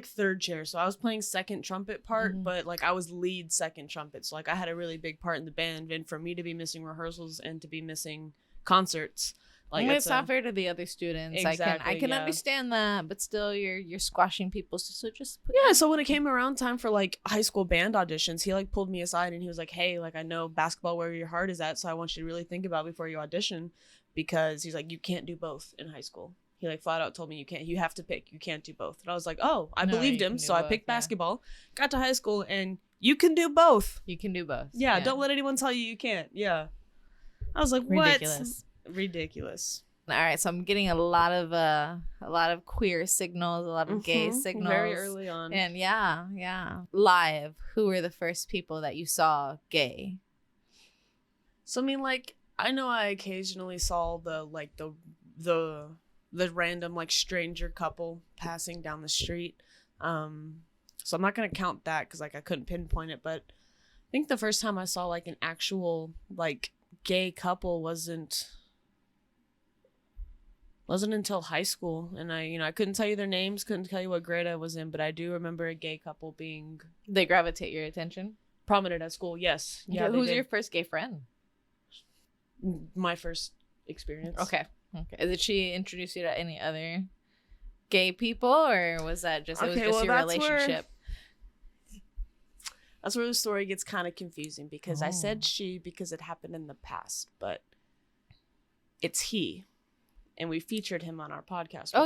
Speaker 2: third chair. So I was playing second trumpet part, but, like, I was lead second trumpet. So, like, I had a really big part in the band. And for me to be missing rehearsals and to be missing concerts... Like,
Speaker 1: it's not fair to the other students.
Speaker 2: Exactly,
Speaker 1: I can understand that, but still, you're squashing people. So just
Speaker 2: so when it came around time for like high school band auditions, he like pulled me aside and he was like, "Hey, like I know basketball where your heart is at, so I want you to really think about before you audition, because he's like you can't do both in high school." He like flat out told me you have to pick. You can't do both. And I was like, oh, I believed him, so I picked basketball. Got to high school and You can do both.
Speaker 1: You can do both.
Speaker 2: Yeah, don't let anyone tell you can't. Yeah. I was like, what? Ridiculous.
Speaker 1: All right, so I'm getting a lot of queer signals, a lot of gay signals.
Speaker 2: Very early on.
Speaker 1: And yeah. Live, who were the first people that you saw gay?
Speaker 2: So I mean, like, I know I occasionally saw the random like stranger couple passing down the street. So I'm not gonna count that because like I couldn't pinpoint it, but I think the first time I saw like an actual like gay couple wasn't until high school, and I couldn't tell you their names, couldn't tell you what grade I was in, but I do remember a gay couple being
Speaker 1: they gravitate your attention,
Speaker 2: prominent at school. Yes.
Speaker 1: Yeah. Who's your first gay friend?
Speaker 2: My first experience.
Speaker 1: Okay. Did she introduce you to any other gay people, or was that just your relationship?
Speaker 2: That's where the story gets kind of confusing because I said she because it happened in the past, but it's he, and we featured him on our podcast before.
Speaker 1: Oh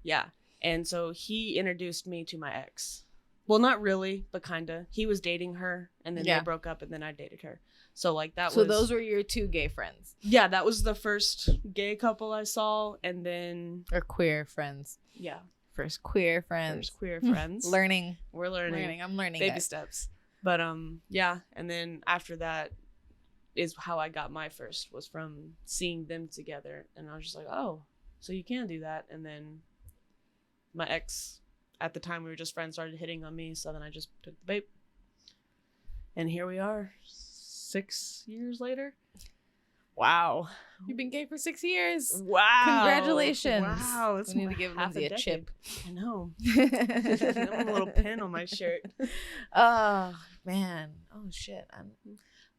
Speaker 1: yeah.
Speaker 2: And so he introduced me to my ex. Well, not really, but kinda. He was dating her, and then they broke up, and then I dated her. So like that.
Speaker 1: So those were your two gay friends.
Speaker 2: Yeah, that was the first gay couple I saw, and then
Speaker 1: queer friends.
Speaker 2: Yeah.
Speaker 1: First queer friends. Learning.
Speaker 2: We're learning.
Speaker 1: I'm learning.
Speaker 2: Baby steps. But yeah, and then after that is how I got my first, was from seeing them together, and I was just like, oh, so you can do that. And then my ex, at the time we were just friends, started hitting on me, so then I just took the bait, and here we are 6 years later.
Speaker 1: Wow. You've been gay for 6 years.
Speaker 2: Wow.
Speaker 1: Congratulations.
Speaker 2: Wow.
Speaker 1: That's we need to give Lindsay a chip.
Speaker 2: I know. I want a little pin on my shirt.
Speaker 1: Oh, man. Oh, shit.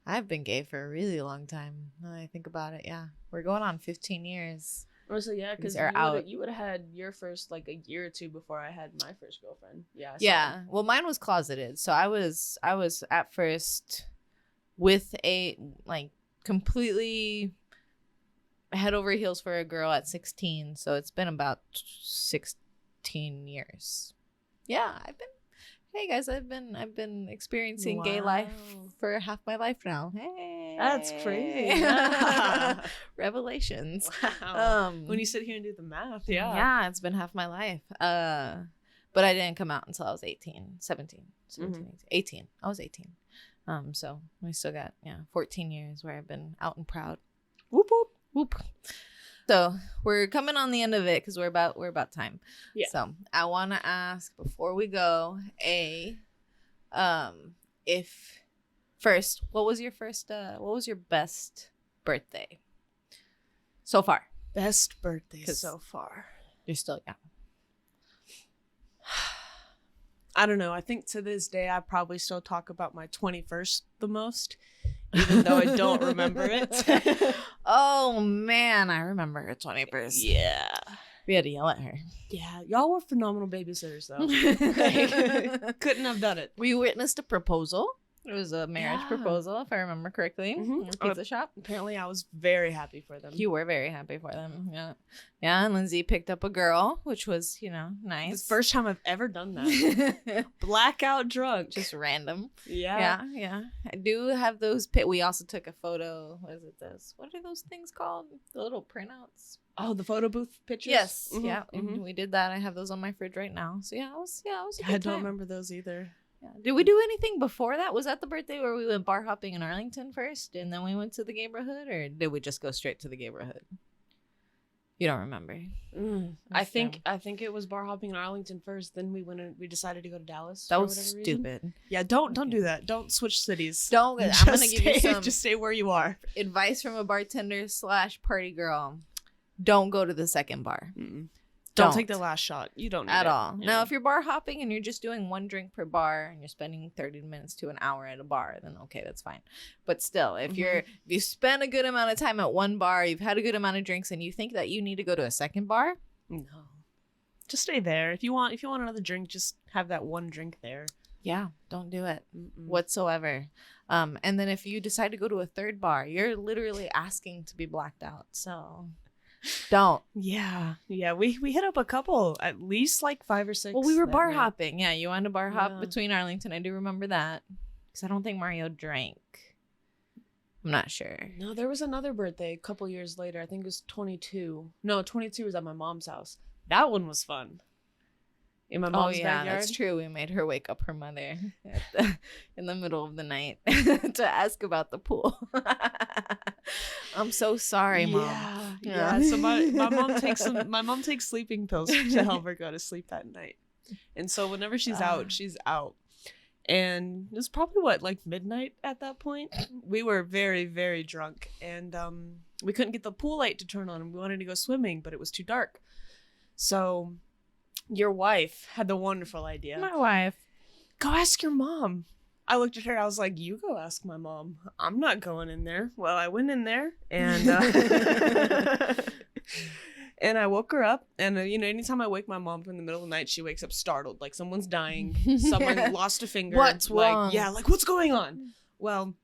Speaker 1: I've been gay for a really long time. Now that I think about it, yeah. We're going on 15 years.
Speaker 2: So yeah, because you would have had your first like a year or two before I had my first girlfriend. Yeah.
Speaker 1: Yeah. Well, mine was closeted. So I was at first with a like completely head over heels for a girl at 16, so it's been about 16 years. Yeah, I've been experiencing gay life for half my life now. Hey,
Speaker 2: that's crazy.
Speaker 1: Revelations.
Speaker 2: Wow. When you sit here and do the math,
Speaker 1: yeah, it's been half my life. But I didn't come out until I was 18. I was 18. So we still got 14 years where I've been out and proud.
Speaker 2: Whoop whoop
Speaker 1: whoop. So we're coming on the end of it because we're about time.
Speaker 2: Yeah.
Speaker 1: So I want to ask before we go, if first, what was your best birthday so far?
Speaker 2: Best birthday so far.
Speaker 1: You're still young.
Speaker 2: I don't know. I think to this day, I probably still talk about my 21st the most, even though I don't remember it.
Speaker 1: Oh, man. I remember her 21st.
Speaker 2: Yeah.
Speaker 1: We had to yell at her.
Speaker 2: Yeah. Y'all were phenomenal babysitters, though. Couldn't have done it.
Speaker 1: We witnessed a proposal. It was a marriage proposal, if I remember correctly.
Speaker 2: Mm-hmm.
Speaker 1: In a pizza shop.
Speaker 2: Apparently, I was very happy for them.
Speaker 1: You were very happy for them. Yeah. Yeah, and Lindsay picked up a girl, which was, nice.
Speaker 2: It's the first time I've ever done that. Blackout drunk.
Speaker 1: Just random.
Speaker 2: Yeah.
Speaker 1: Yeah. I do have those. We also took a photo. What are those things called? The little printouts.
Speaker 2: Oh, the photo booth pictures?
Speaker 1: Yes. Mm-hmm. Yeah. Mm-hmm. We did that. I have those on my fridge right now. So, it was a good
Speaker 2: I don't
Speaker 1: time.
Speaker 2: remember those either.
Speaker 1: Yeah. Did we do anything before that? Was that the birthday where we went bar hopping in Arlington first and then we went to the neighborhood, or did we just go straight to the neighborhood? You don't remember?
Speaker 2: I think it was bar hopping in Arlington first. Then we decided to go to Dallas.
Speaker 1: That was stupid.
Speaker 2: Reason. Yeah, don't do that. Don't switch cities.
Speaker 1: I'm gonna give you some
Speaker 2: just stay where you are.
Speaker 1: Advice from a bartender / party girl. Don't go to the second bar.
Speaker 2: Don't take the last shot. You don't need
Speaker 1: at
Speaker 2: it.
Speaker 1: all.
Speaker 2: Yeah.
Speaker 1: Now, if you're bar hopping and you're just doing one drink per bar and you're spending 30 minutes to an hour at a bar, then okay, that's fine. But still, if you spend a good amount of time at one bar, you've had a good amount of drinks, and you think that you need to go to a second bar,
Speaker 2: no, just stay there. If you want another drink, just have that one drink there.
Speaker 1: Yeah, don't do it whatsoever. And then if you decide to go to a third bar, you're literally asking to be blacked out. So Don't.
Speaker 2: Yeah. We hit up a couple, at least like 5 or 6.
Speaker 1: Well, we were bar
Speaker 2: night.
Speaker 1: hopping. Yeah, you wanted to bar hop between Arlington. I do remember that because I don't think Mario drank. I'm not sure.
Speaker 2: No, there was another birthday a couple years later. I think it was 22. No, 22 was at my mom's house. That one was fun. In my mom's backyard.
Speaker 1: That's true. We made her wake up her mother in the middle of the night to ask about the pool. I'm so sorry, Mom.
Speaker 2: Yeah. So my mom takes sleeping pills to help her go to sleep that night. And so whenever she's out, she's out. And it was probably like midnight at that point. We were very, very drunk, and we couldn't get the pool light to turn on. We wanted to go swimming, but it was too dark. So your wife had the wonderful idea.
Speaker 1: My wife.
Speaker 2: Go ask your mom. I looked at her. I was like, you go ask my mom. I'm not going in there. Well, I went in there, and and I woke her up. And, anytime I wake my mom from the middle of the night, she wakes up startled. Like someone's dying. Someone lost a finger.
Speaker 1: What's wrong?
Speaker 2: Yeah, like what's going on? Well,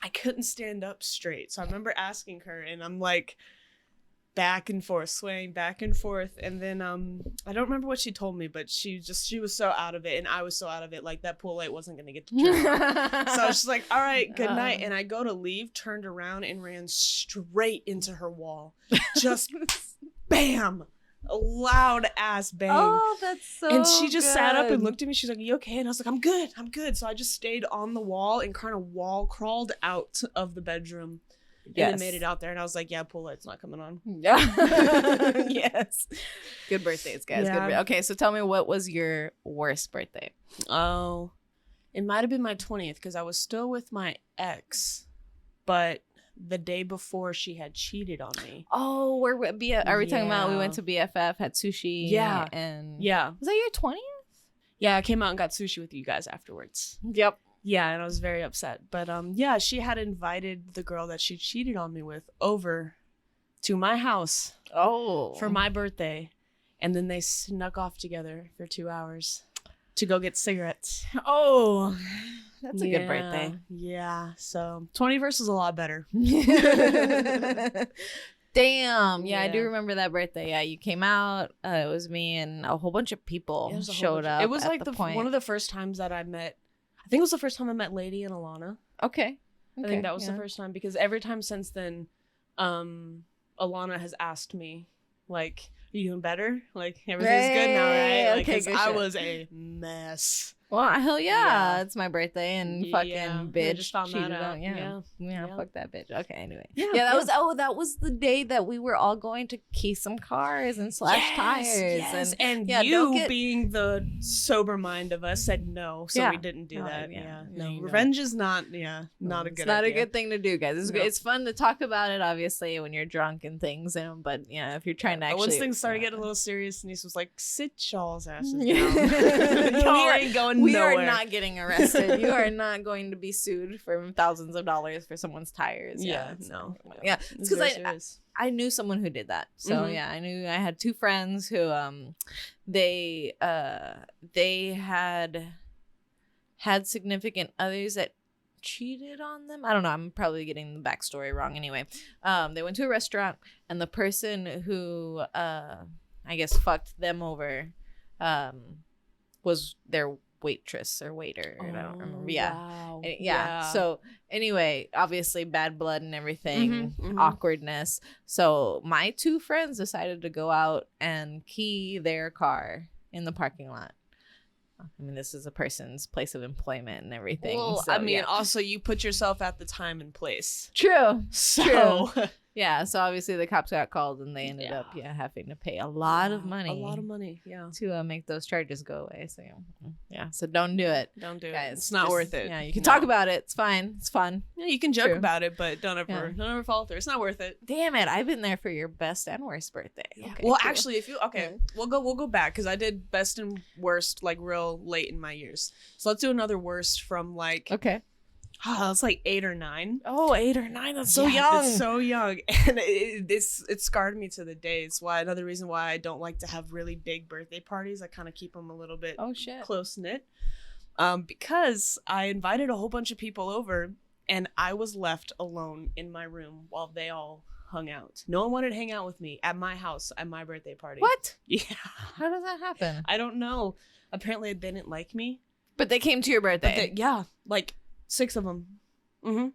Speaker 2: I couldn't stand up straight. So I remember asking her, and I'm like, back and forth, swaying back and forth, and then I don't remember what she told me, but she was so out of it, and I was so out of it, like that pool light wasn't gonna get to turn on. So I was just like, all right, good night. And I go to leave, turned around, and ran straight into her wall. Just bam, a loud ass bang.
Speaker 1: Oh, that's so
Speaker 2: And she just
Speaker 1: good.
Speaker 2: sat up and looked at me. She's like, you okay? And I was like, I'm good. So I just stayed on the wall and kind of wall crawled out of the bedroom. Yes. And then made it out there, and I was like, yeah, pool light's not coming on.
Speaker 1: Yes. Good birthdays, guys.
Speaker 2: Yeah.
Speaker 1: Okay, so tell me, what was your worst birthday?
Speaker 2: Oh, it might have been my 20th, because I was still with my ex, but the day before she had cheated on me.
Speaker 1: Oh, are we talking about we went to BFF, had sushi?
Speaker 2: Yeah.
Speaker 1: And
Speaker 2: yeah.
Speaker 1: Was that your 20th?
Speaker 2: Yeah, I came out and got sushi with you guys afterwards.
Speaker 1: Yep.
Speaker 2: Yeah, and I was very upset. But yeah, she had invited the girl that she cheated on me with over to my house.
Speaker 1: Oh.
Speaker 2: For my birthday. And then they snuck off together for 2 hours to go get cigarettes.
Speaker 1: Oh. That's a good birthday.
Speaker 2: Yeah. So 21st was a lot better.
Speaker 1: Damn. Yeah, I do remember that birthday. Yeah, you came out. It was me and a whole bunch of people showed up.
Speaker 2: It was like one of the first times that I met. I think it was the first time I met Lady and Alana.
Speaker 1: Okay.
Speaker 2: I think that was the first time, because every time since then, Alana has asked me, like, are you doing better? Like, everything's good now, right? Like,
Speaker 1: okay,
Speaker 2: I was a mess.
Speaker 1: Well, hell yeah. It's my birthday, and fucking bitch
Speaker 2: just found that out.
Speaker 1: Yeah, fuck that bitch. Okay, anyway. That was the day that we were all going to key some cars and slash tires.
Speaker 2: Yes. And you being the sober mind of us said no, so we didn't do that. No, revenge is not a good idea.
Speaker 1: It's not a good thing to do, guys. It's fun to talk about it, obviously, when you're drunk and things, but if you're trying to actually.
Speaker 2: Once things started getting a little serious, Denise was like, sit y'all's asses down. Y'all ain't going
Speaker 1: we
Speaker 2: nowhere.
Speaker 1: Are not getting arrested. You are not going to be sued for thousands of dollars for someone's tires.
Speaker 2: No.
Speaker 1: Yeah, it's because I knew someone who did that. So I knew I had two friends who they had significant others that cheated on them. I don't know. I'm probably getting the backstory wrong. Anyway, they went to a restaurant, and the person who I guess fucked them over was their waitress or waiter. I don't remember.
Speaker 2: Wow.
Speaker 1: So anyway, obviously bad blood and everything, awkwardness. So my two friends decided to go out and key their car in the parking lot. I mean, this is a person's place of employment and everything.
Speaker 2: Well,
Speaker 1: so,
Speaker 2: I mean, also you put yourself at the time and place.
Speaker 1: True.
Speaker 2: So
Speaker 1: yeah, so obviously the cops got called, and they ended up having to pay a lot of money. To make those charges go away. So so don't do it.
Speaker 2: Don't do it,
Speaker 1: guys.
Speaker 2: It's not worth it.
Speaker 1: Yeah, you can talk about it. It's fine. It's fun.
Speaker 2: Yeah, you can joke about it, but don't ever follow through. It's not worth it.
Speaker 1: Damn it! I've been there for your best and worst birthday.
Speaker 2: Yeah. Okay, well, cool. Actually, if you we'll go back, because I did best and worst like real late in my years. So let's do another worst from like it's like 8 or 9.
Speaker 1: Oh, 8 or 9. That's so
Speaker 2: young. It's so young. And it scarred me to the day. It's another reason why I don't like to have really big birthday parties. I kind of keep them a little bit close knit. Because I invited a whole bunch of people over, and I was left alone in my room while they all hung out. No one wanted to hang out with me at my house at my birthday party.
Speaker 1: What?
Speaker 2: Yeah.
Speaker 1: How does that happen?
Speaker 2: I don't know. Apparently they didn't like me.
Speaker 1: But they came to your birthday.
Speaker 2: Yeah, like 6 of them. Mm-hmm.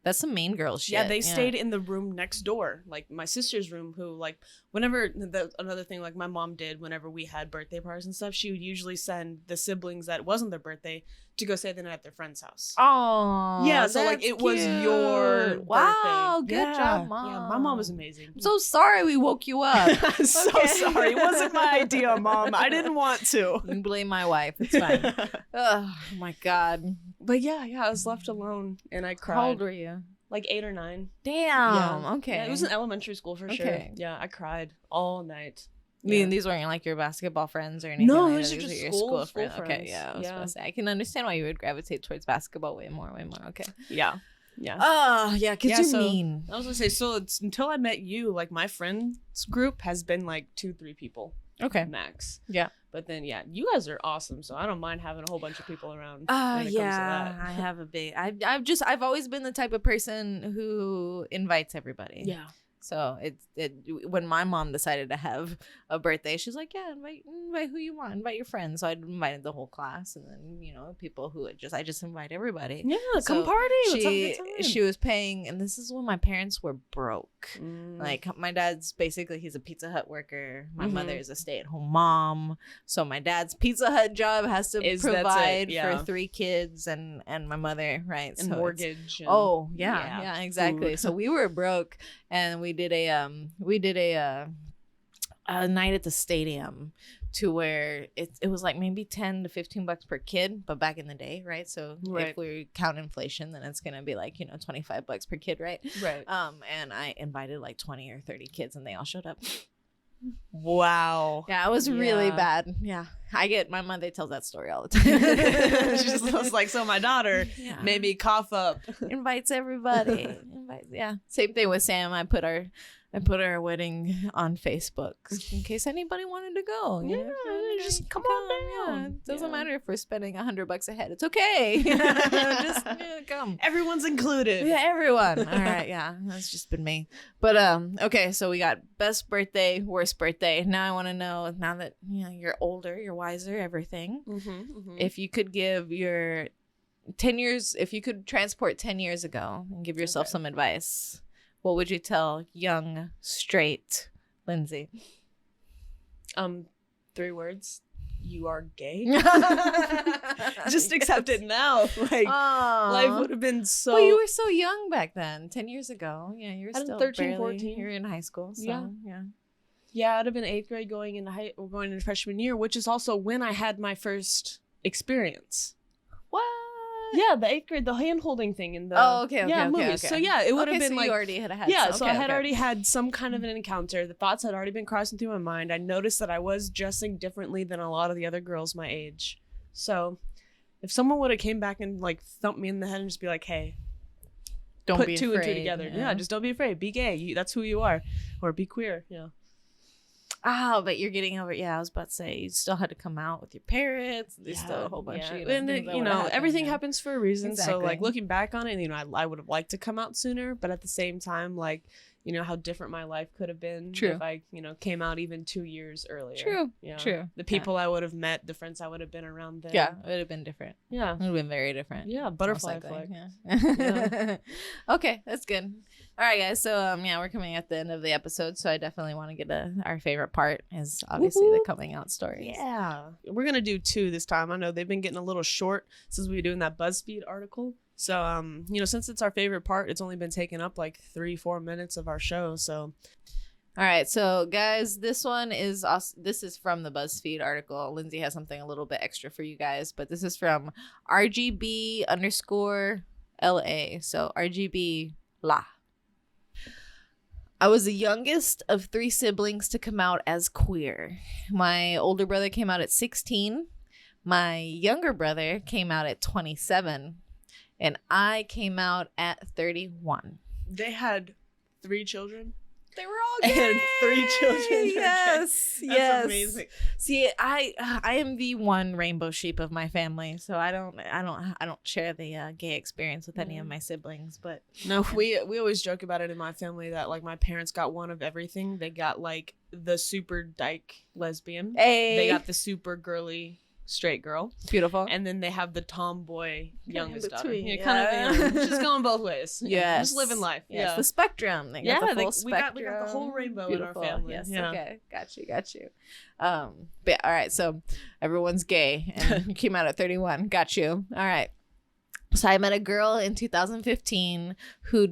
Speaker 1: That's some mean girl shit.
Speaker 2: Yeah, they stayed in the room next door, like my sister's room, who like whenever another thing like my mom did whenever we had birthday parties and stuff, she would usually send the siblings that wasn't their birthday to go stay the night at their friend's house.
Speaker 1: Oh,
Speaker 2: yeah, so like it was your
Speaker 1: wow,
Speaker 2: birthday.
Speaker 1: good job, Mom.
Speaker 2: Yeah, my mom was amazing.
Speaker 1: I'm so sorry we woke you up.
Speaker 2: I'm so sorry. It wasn't my idea, Mom. I didn't want to.
Speaker 1: You blame my wife. It's fine. Oh my God.
Speaker 2: But yeah, I was left alone and I cried.
Speaker 1: How old were you?
Speaker 2: Like 8 or 9.
Speaker 1: Damn.
Speaker 2: Yeah.
Speaker 1: Okay.
Speaker 2: Yeah, it was in elementary school for sure. Yeah, I cried all night.
Speaker 1: Yeah. These weren't like your basketball friends or anything?
Speaker 2: No,
Speaker 1: like
Speaker 2: these are just your school friends.
Speaker 1: Okay, yeah. I was supposed to say, I can understand why you would gravitate towards basketball way more. Okay.
Speaker 2: Yeah. Yeah.
Speaker 1: Oh, yeah, because you're mean.
Speaker 2: I was going to say, so it's until I met you, like my friends group has been like 2-3 people.
Speaker 1: Okay.
Speaker 2: Max.
Speaker 1: Yeah.
Speaker 2: But then, yeah, you guys are awesome, so I don't mind having a whole bunch of people around.
Speaker 1: Yeah,
Speaker 2: comes to that.
Speaker 1: I have a big. I've always been the type of person who invites everybody.
Speaker 2: Yeah.
Speaker 1: So when my mom decided to have a birthday, she's like, yeah, invite who you want, invite your friends. So I invited the whole class, and then people who I just invite everybody.
Speaker 2: Yeah, come party. Let's have a good time.
Speaker 1: She was paying, and this is when my parents were broke. Like my dad's basically he's a Pizza Hut worker. My mother is a stay-at-home mom. So my dad's Pizza Hut job has to provide for 3 kids and my mother, right?
Speaker 2: And
Speaker 1: so
Speaker 2: mortgage.
Speaker 1: Yeah, exactly. Food. So we were broke, and we did a night at the stadium to where it was like maybe $10 to $15 per kid, but back in the day, right? So if we count inflation, then it's gonna be like $25 per kid, right?
Speaker 2: Right.
Speaker 1: And I invited like 20 or 30 kids, and they all showed up.
Speaker 2: Wow.
Speaker 1: Yeah, it was really bad. Yeah, my mother tells that story all the time.
Speaker 2: She just was like, so my daughter made me cough up.
Speaker 1: Invites everybody. Same thing with Sam. I put our wedding on Facebook in case anybody wanted to go.
Speaker 2: Just come on down.
Speaker 1: It doesn't matter if we're spending $100 a head. It's okay. Just come.
Speaker 2: Everyone's included.
Speaker 1: Yeah, everyone. All right. Yeah, that's just been me. But okay. So we got best birthday, worst birthday. Now I want to know. Now that you're older, you're wiser, everything. If you could give your 10 years, if you could transport 10 years ago and give yourself some advice, what would you tell young, straight Lindsay?
Speaker 2: 3 words. You are gay. Just accept it now. Like life would have been so.
Speaker 1: Well, you were so young back then. 10 years ago. Yeah, you were still
Speaker 2: 13, 14.
Speaker 1: You were in high school. So,
Speaker 2: yeah. I'd have been 8th grade going into freshman year, which is also when I had my first experience.
Speaker 1: What?
Speaker 2: Yeah, the 8th grade, the hand-holding thing in the movies.
Speaker 1: Okay.
Speaker 2: So yeah, it would have been
Speaker 1: so
Speaker 2: like
Speaker 1: you already had
Speaker 2: so I had already had some kind of an encounter. The thoughts had already been crossing through my mind. I noticed that I was dressing differently than a lot of the other girls my age. So if someone would have came back and like thumped me in the head and just be like, "Hey,
Speaker 1: don't
Speaker 2: put
Speaker 1: be
Speaker 2: 2
Speaker 1: afraid.
Speaker 2: and 2 together. Yeah, just don't be afraid. Be gay. That's who you are, or be queer." Yeah.
Speaker 1: But you're getting over. Yeah, I was about to say you still had to come out with your parents. There's still a whole bunch of
Speaker 2: everything happens for a reason.
Speaker 1: Exactly.
Speaker 2: So like looking back on it, I would have liked to come out sooner, but at the same time, like how different my life could have been if I came out even 2 years earlier.
Speaker 1: True.
Speaker 2: The people I would have met, the friends I would have been around then.
Speaker 1: Yeah, it would have been different.
Speaker 2: Yeah,
Speaker 1: it would have been very different.
Speaker 2: Yeah, butterfly effect.
Speaker 1: Yeah. Okay, that's good. All right, guys. So we're coming at the end of the episode, so I definitely want to get our favorite part is obviously the coming out stories.
Speaker 2: Yeah, we're gonna do 2 this time. I know they've been getting a little short since we were doing that BuzzFeed article. So since it's our favorite part, it's only been taking up like 3-4 minutes of our show. So
Speaker 1: all right, so guys, this is from the BuzzFeed article. Lindsay has something a little bit extra for you guys, but this is from RGB_LA. So RGB La. I was the youngest of 3 siblings to come out as queer. My older brother came out at 16. My younger brother came out at 27. And I came out at 31.
Speaker 2: They had 3 children?
Speaker 1: They were all gay.
Speaker 2: And 3 children.
Speaker 1: Yes,
Speaker 2: That's
Speaker 1: yes.
Speaker 2: amazing.
Speaker 1: See, I am the one rainbow sheep of my family, so I don't share the gay experience with any of my siblings. But
Speaker 2: no, we always joke about it in my family that like my parents got one of everything. They got like the super dyke lesbian.
Speaker 1: Hey.
Speaker 2: They got the super girly straight girl.
Speaker 1: Beautiful.
Speaker 2: And then they have the tomboy youngest daughter.
Speaker 1: Yeah.
Speaker 2: Kind of just going both ways.
Speaker 1: Yeah.
Speaker 2: Just living life.
Speaker 1: Yes. The spectrum. They got the full spectrum.
Speaker 2: We got the whole rainbow
Speaker 1: Beautiful.
Speaker 2: in our family.
Speaker 1: Yes.
Speaker 2: Yeah.
Speaker 1: Okay. Got you. But all right. So everyone's gay and you came out at 31. Got you. All right. So I met a girl in 2015 who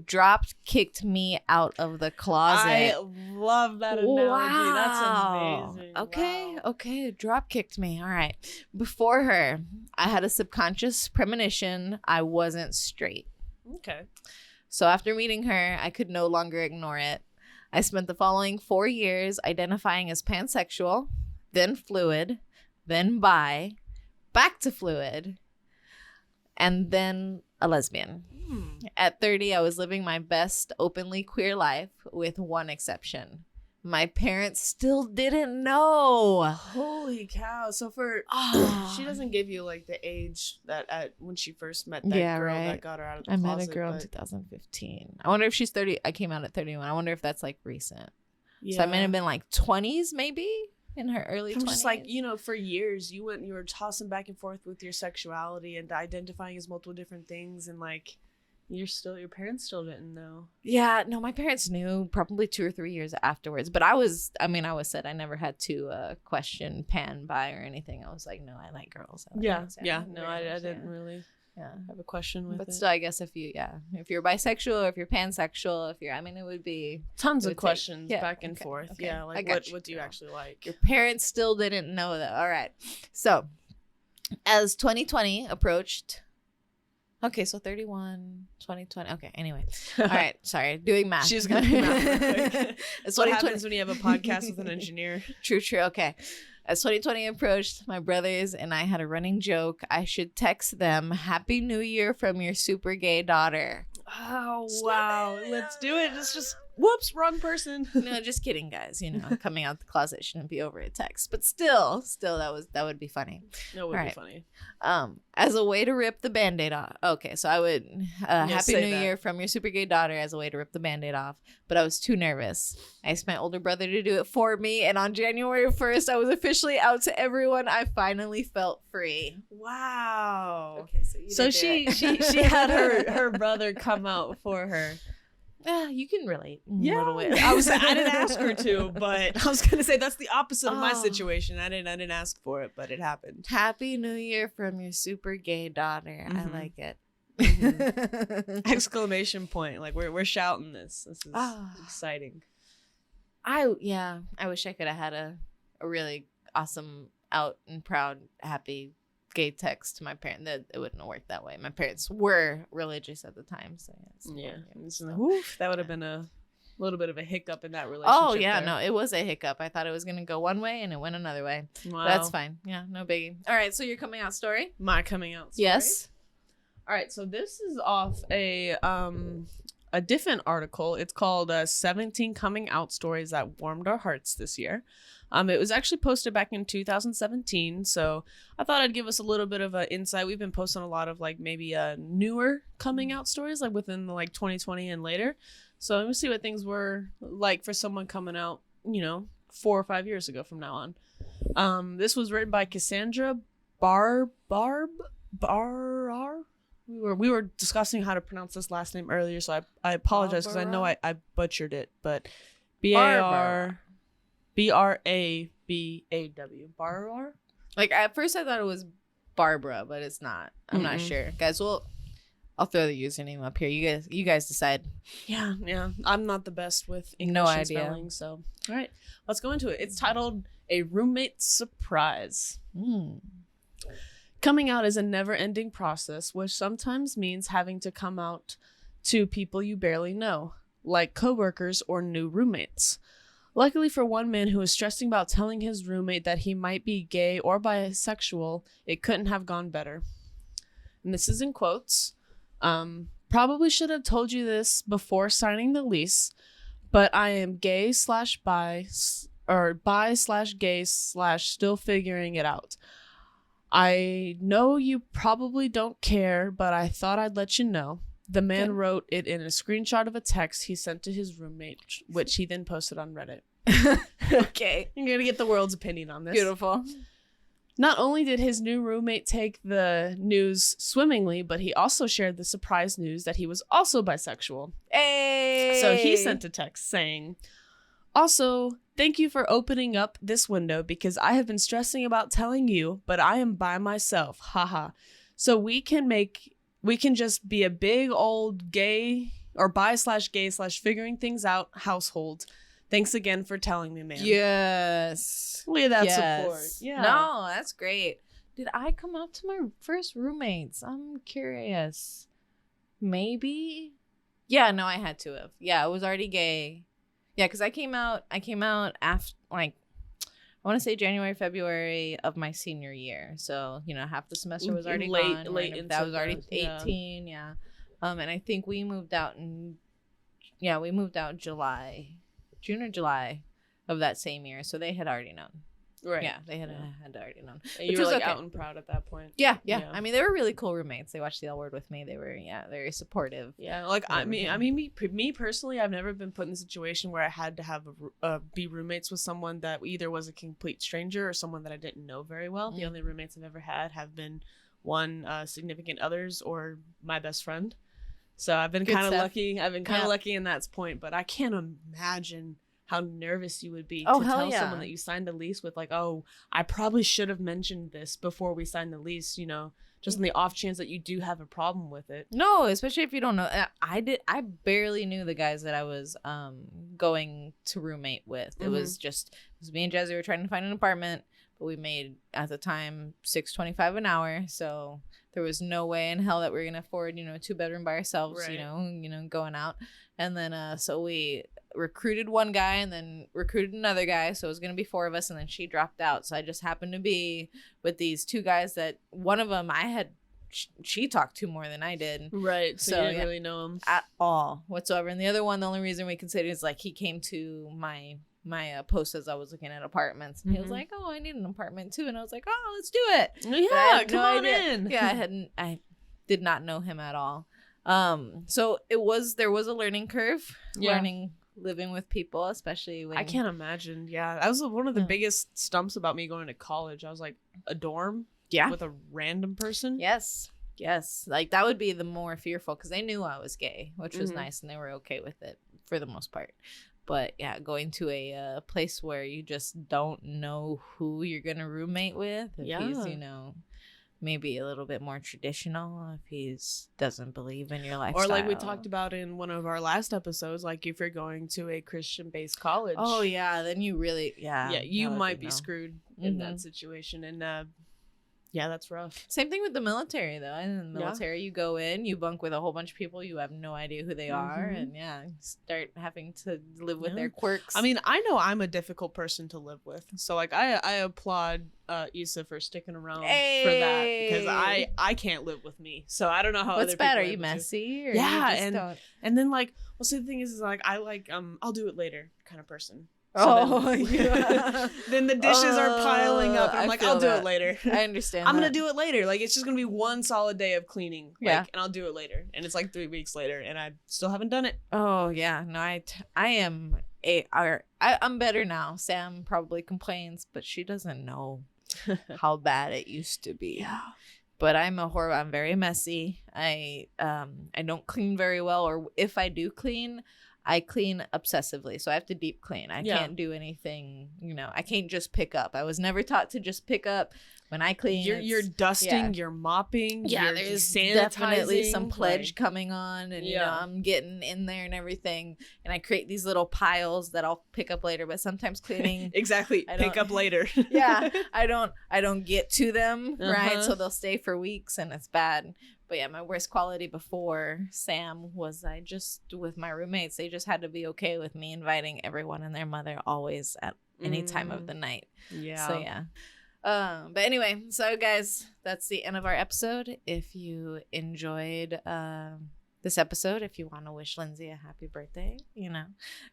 Speaker 1: kicked me out of the closet.
Speaker 2: I love that analogy.
Speaker 1: Wow.
Speaker 2: That's amazing.
Speaker 1: Okay. Drop kicked me. All right. Before her, I had a subconscious premonition I wasn't straight.
Speaker 2: Okay.
Speaker 1: So after meeting her, I could no longer ignore it. I spent the following 4 years identifying as pansexual, then fluid, then bi, back to fluid, and then a lesbian. At 30, I was living my best openly queer life with one exception. My parents still didn't know.
Speaker 2: Holy cow. So she doesn't give you like the age that when she first met that girl that got her out of the closet.
Speaker 1: I met a girl in 2015. I wonder if she's 30. I came out at 31. I wonder if that's like recent. Yeah. So I might have been like 20s maybe. In her early 20s.
Speaker 2: I'm just like, for years you were tossing back and forth with your sexuality and identifying as multiple different things, and like your parents still didn't know. Yeah, no, my parents knew probably 2 or 3 years afterwards. But I was said I never had to question pan bi or anything. I was like, no, I like girls. I didn't really have a question with it. But still, I guess if you're bisexual or if you're pansexual, it would be tons of questions back and forth. Okay. Yeah, like what do you actually like?
Speaker 1: Your parents still didn't know that. All right. So as 2020 approached, okay, so 31, 2020. Okay, anyway. All right, sorry, doing math.
Speaker 2: She's gonna do math real quick. What happens when you have a podcast with an engineer?
Speaker 1: True. Okay. As 2020 approached, my brothers and I had a running joke. I should text them, "Happy New Year from your super gay daughter."
Speaker 2: Oh, wow. Let's do it. It's just, whoops, wrong person.
Speaker 1: No, just kidding, guys. Coming out the closet shouldn't be over a text. But still, that would be funny.
Speaker 2: That would be funny.
Speaker 1: As a way to rip the Band-Aid off. Okay, so I would, Happy New Year from your super gay daughter as a way to rip the Band-Aid off. But I was too nervous. I asked my older brother to do it for me. And on January 1st, I was officially out to everyone. I finally felt free.
Speaker 2: Wow.
Speaker 1: Okay,
Speaker 2: so she had her brother come out for her.
Speaker 1: Yeah, you can relate a little bit.
Speaker 2: I didn't ask her to, but I was gonna say that's the opposite of my situation. I didn't ask for it, but it happened.
Speaker 1: Happy New Year from your super gay daughter. I like it.
Speaker 2: Exclamation point! Like we're shouting this. This is exciting.
Speaker 1: I wish I could have had a really awesome, out and proud, happy gay text to my parents. That it wouldn't have worked that way. My parents were religious at the time, so
Speaker 2: that would have been a little bit of a hiccup in that relationship.
Speaker 1: Oh yeah, no, it was a hiccup. I thought it was gonna go one way and it went another way. Wow. That's fine. Yeah, no biggie. All right, so your coming out story.
Speaker 2: My coming out story.
Speaker 1: Yes.
Speaker 2: All right, so this is off a different article. It's called 17 Coming Out Stories That Warmed Our Hearts This Year. It was actually posted back in 2017, so I thought I'd give us a little bit of an insight. We've been posting a lot of like maybe newer coming out stories, like within the 2020 and later. So let me see what things were like for someone coming out, 4 or 5 years ago from now on. This was written by Cassandra Barr. We were discussing how to pronounce this last name earlier, so I apologize because I know I butchered it, but Barbrabaw. Barbar?
Speaker 1: Like at first I thought it was Barbara, but it's not. I'm not sure. Guys, I'll throw the username up here. You guys decide.
Speaker 2: Yeah. I'm not the best with English and spelling, so all right. Let's go into it. It's titled A Roommate Surprise. Coming out is a never-ending process, which sometimes means having to come out to people you barely know, like coworkers or new roommates. Luckily for one man who was stressing about telling his roommate that he might be gay or bisexual, it couldn't have gone better. And this is in quotes. Probably should have told you this before signing the lease, but I am gay / bi or bi / gay / still figuring it out. I know you probably don't care, but I thought I'd let you know. The man wrote it in a screenshot of a text he sent to his roommate, which he then posted on Reddit.
Speaker 1: Okay.
Speaker 2: I'm going to get the world's opinion on this.
Speaker 1: Beautiful.
Speaker 2: Not only did his new roommate take the news swimmingly, but he also shared the surprise news that he was also bisexual.
Speaker 1: Hey!
Speaker 2: So he sent a text saying, also, thank you for opening up this window because I have been stressing about telling you, but I am by myself. Haha. So we can just be a big old gay or bi / gay / figuring things out household. Thanks again for telling me, man.
Speaker 1: Yes.
Speaker 2: Look at that support. Yeah.
Speaker 1: No, that's great. Did I come out to my first roommates? I'm curious. Maybe. Yeah, no, I had to have. Yeah, I was already gay. Yeah, because I came out after, like, I want to say January, February of my senior year. So, you know, half the semester was already gone.
Speaker 2: Late into
Speaker 1: that was already
Speaker 2: the,
Speaker 1: 18, yeah. And I think we moved out June or July of that same year. So they had already known.
Speaker 2: Right.
Speaker 1: Yeah, they had already known.
Speaker 2: And you were like out and proud at that point.
Speaker 1: Yeah. I mean, they were really cool roommates. They watched the L Word with me. They were, very supportive.
Speaker 2: Yeah, like me personally, I've never been put in a situation where I had to have be roommates with someone that either was a complete stranger or someone that I didn't know very well. The only roommates I've ever had have been one significant others or my best friend. So I've been kind of lucky. I've been kind of lucky in that point, but I can't imagine how nervous you would be to tell someone that you signed a lease with, like, oh, I probably should have mentioned this before we signed the lease, just on the off chance that you do have a problem with it.
Speaker 1: No, especially if you don't know. I barely knew the guys that I was going to roommate with. It was me and Jazzy were trying to find an apartment, but we made at the time $6.25 an hour, so there was no way in hell that we were gonna afford a 2-bedroom by ourselves, right. Going out. And then so we recruited one guy and then recruited another guy, so it was going to be 4 of us, and then she dropped out, so I just happened to be with these 2 guys that one of them she talked to more than I did,
Speaker 2: right? So you didn't really know him
Speaker 1: at all whatsoever. And the other one, the only reason we considered is like he came to my post as I was looking at apartments, and he was like, oh, I need an apartment too, and I was like, oh, let's do it.
Speaker 2: Yeah, come on in.
Speaker 1: Yeah, I did not know him at all. So there was a learning curve, living with people, especially when
Speaker 2: I can't imagine. Yeah, that was one of the biggest stumps about me going to college. I was like, a dorm with a random person.
Speaker 1: Yes, like that would be the more fearful, because they knew I was gay, which was nice, and they were okay with it for the most part. But yeah, going to a place where you just don't know who you're gonna roommate with, if he's maybe a little bit more traditional, if he doesn't believe in your lifestyle.
Speaker 2: Or like we talked about in one of our last episodes, like if you're going to a Christian-based college.
Speaker 1: Oh, yeah. Then you really,
Speaker 2: you might be screwed in that situation. And yeah, that's rough.
Speaker 1: Same thing with the military, though. In the military, you go in, you bunk with a whole bunch of people, you have no idea who they are, and start having to live with their quirks.
Speaker 2: I mean, I know I'm a difficult person to live with, so like I applaud Issa for sticking around for that, because I can't live with me, so I don't know how.
Speaker 1: What's bad? Are you messy? Or
Speaker 2: and then like, well, see, the thing is like I like I'll do it later kind of person.
Speaker 1: So
Speaker 2: then the dishes are piling up, and I'm like, I'll do it later.
Speaker 1: I understand.
Speaker 2: I'm gonna do it later. Like, it's just gonna be one solid day of cleaning, and I'll do it later. And it's like 3 weeks later, and I still haven't done it.
Speaker 1: Oh yeah, no, I'm better now. Sam probably complains, but she doesn't know how bad it used to be.
Speaker 2: Yeah.
Speaker 1: But I'm very messy. I don't clean very well, or if I do clean, I clean obsessively, so I have to deep clean. I can't do anything, I can't just pick up. I was never taught to just pick up. When I clean,
Speaker 2: you're dusting, you're mopping, you're
Speaker 1: there's definitely some pledge coming on, and I'm getting in there and everything, and I create these little piles that I'll pick up later. But sometimes cleaning,
Speaker 2: exactly, pick up later.
Speaker 1: I don't get to them, right? So they'll stay for weeks, and it's bad. But yeah, my worst quality before Sam was with my roommates, they just had to be okay with me inviting everyone and their mother always at any time of the night. Yeah. So yeah. But anyway, so guys, that's the end of our episode. If you enjoyed this episode, if you want to wish Lindsay a happy birthday, you know,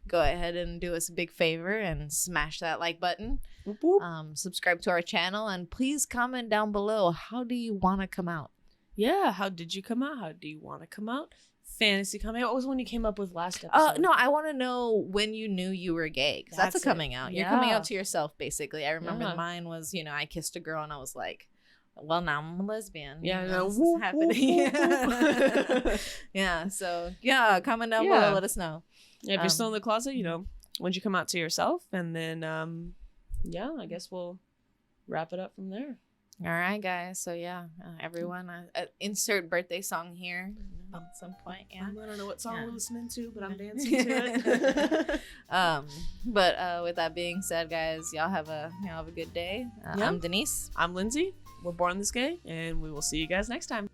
Speaker 1: go ahead and do us a big favor and smash that like button.
Speaker 2: Whoop, whoop.
Speaker 1: Subscribe to our channel, and please comment down below, how do you want to come out?
Speaker 2: Yeah, how did you come out? How do you want to come out? Fantasy coming out. What was one you came up with last episode?
Speaker 1: No, I want to know when you knew you were gay, because that's a coming out. You're coming out to yourself, basically. I remember mine was, you know, I kissed a girl and I was like, well, now I'm a lesbian.
Speaker 2: Yeah,
Speaker 1: you know, this is happening. Yeah, so yeah, comment down below, let us know.
Speaker 2: Yeah, if you're still in the closet, you know, when you come out to yourself, and then yeah, I guess we'll wrap it up from there.
Speaker 1: All right, guys. So yeah, everyone, insert birthday song here at some point. Yeah,
Speaker 2: I don't know what song we're listening to, but I'm dancing to it.
Speaker 1: But with that being said, guys, y'all have a good day. I'm Denise.
Speaker 2: I'm Lindsay. We're Born This Gay, and we will see you guys next time.